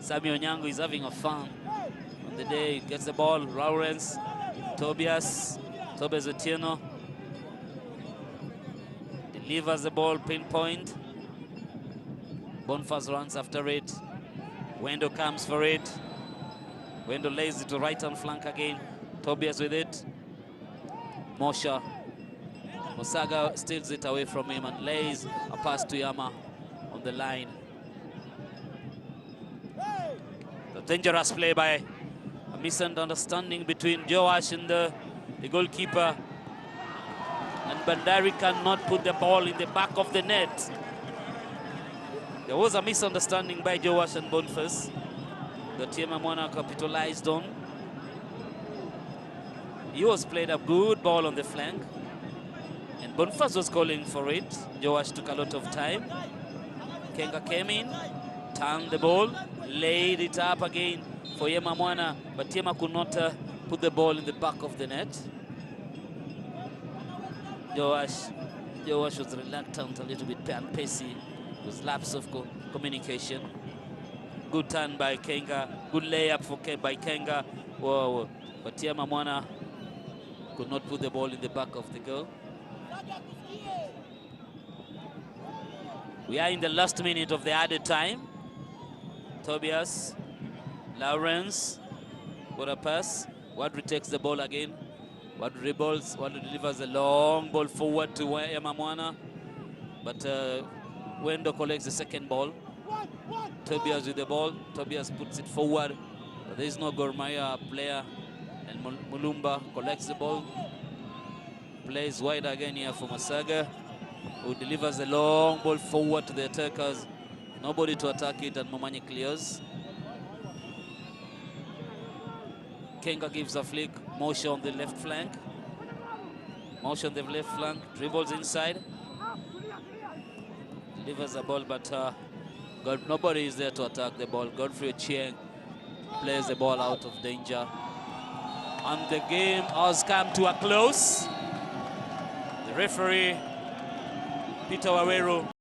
Sammy Onyango is having a fun on the day. He gets the ball. Lawrence. Tobias Otieno. Delivers the ball, pinpoint. Boniface runs after it. Wendo comes for it. Wendo lays it to right-hand flank again. Tobias with it. Mosha. Mosaga steals it away from him and lays a pass to Yama on the line. The dangerous play by a misunderstanding between Joash and the goalkeeper. And Bandari cannot put the ball in the back of the net. There was a misunderstanding by Joash and Boniface that Yema Mwana capitalized on. He was played a good ball on the flank, and Boniface was calling for it. Joash took a lot of time. Kenga came in, turned the ball, laid it up again for Yema Mwana, but Yema could not put the ball in the back of the net. Joash was reluctant, a little bit pacey. It was lapse of communication. Good turn by Kenga, good layup by Kenga. Whoa. But Yema Mwana could not put the ball in the back of the goal. We are in the last minute of the added time. Tobias. Lawrence. What a pass. Wadri takes the ball again. Wadri dribbles. Wadri delivers a long ball forward to Emma Mwana. But Wendo collects the second ball. Tobias with the ball. Tobias puts it forward. But there is no Gor Mahia player. And Mulumba collects the ball. Plays wide again here for Masaga, who delivers a long ball forward to the attackers. Nobody to attack it, and Momanyi clears. Kenga gives a flick. Moshe on the left flank. Moshe on the left flank. Dribbles inside. Delivers the ball, but nobody is there to attack the ball. Godfrey Chieng plays the ball out of danger. And the game has come to a close. The referee, Peter Waweru,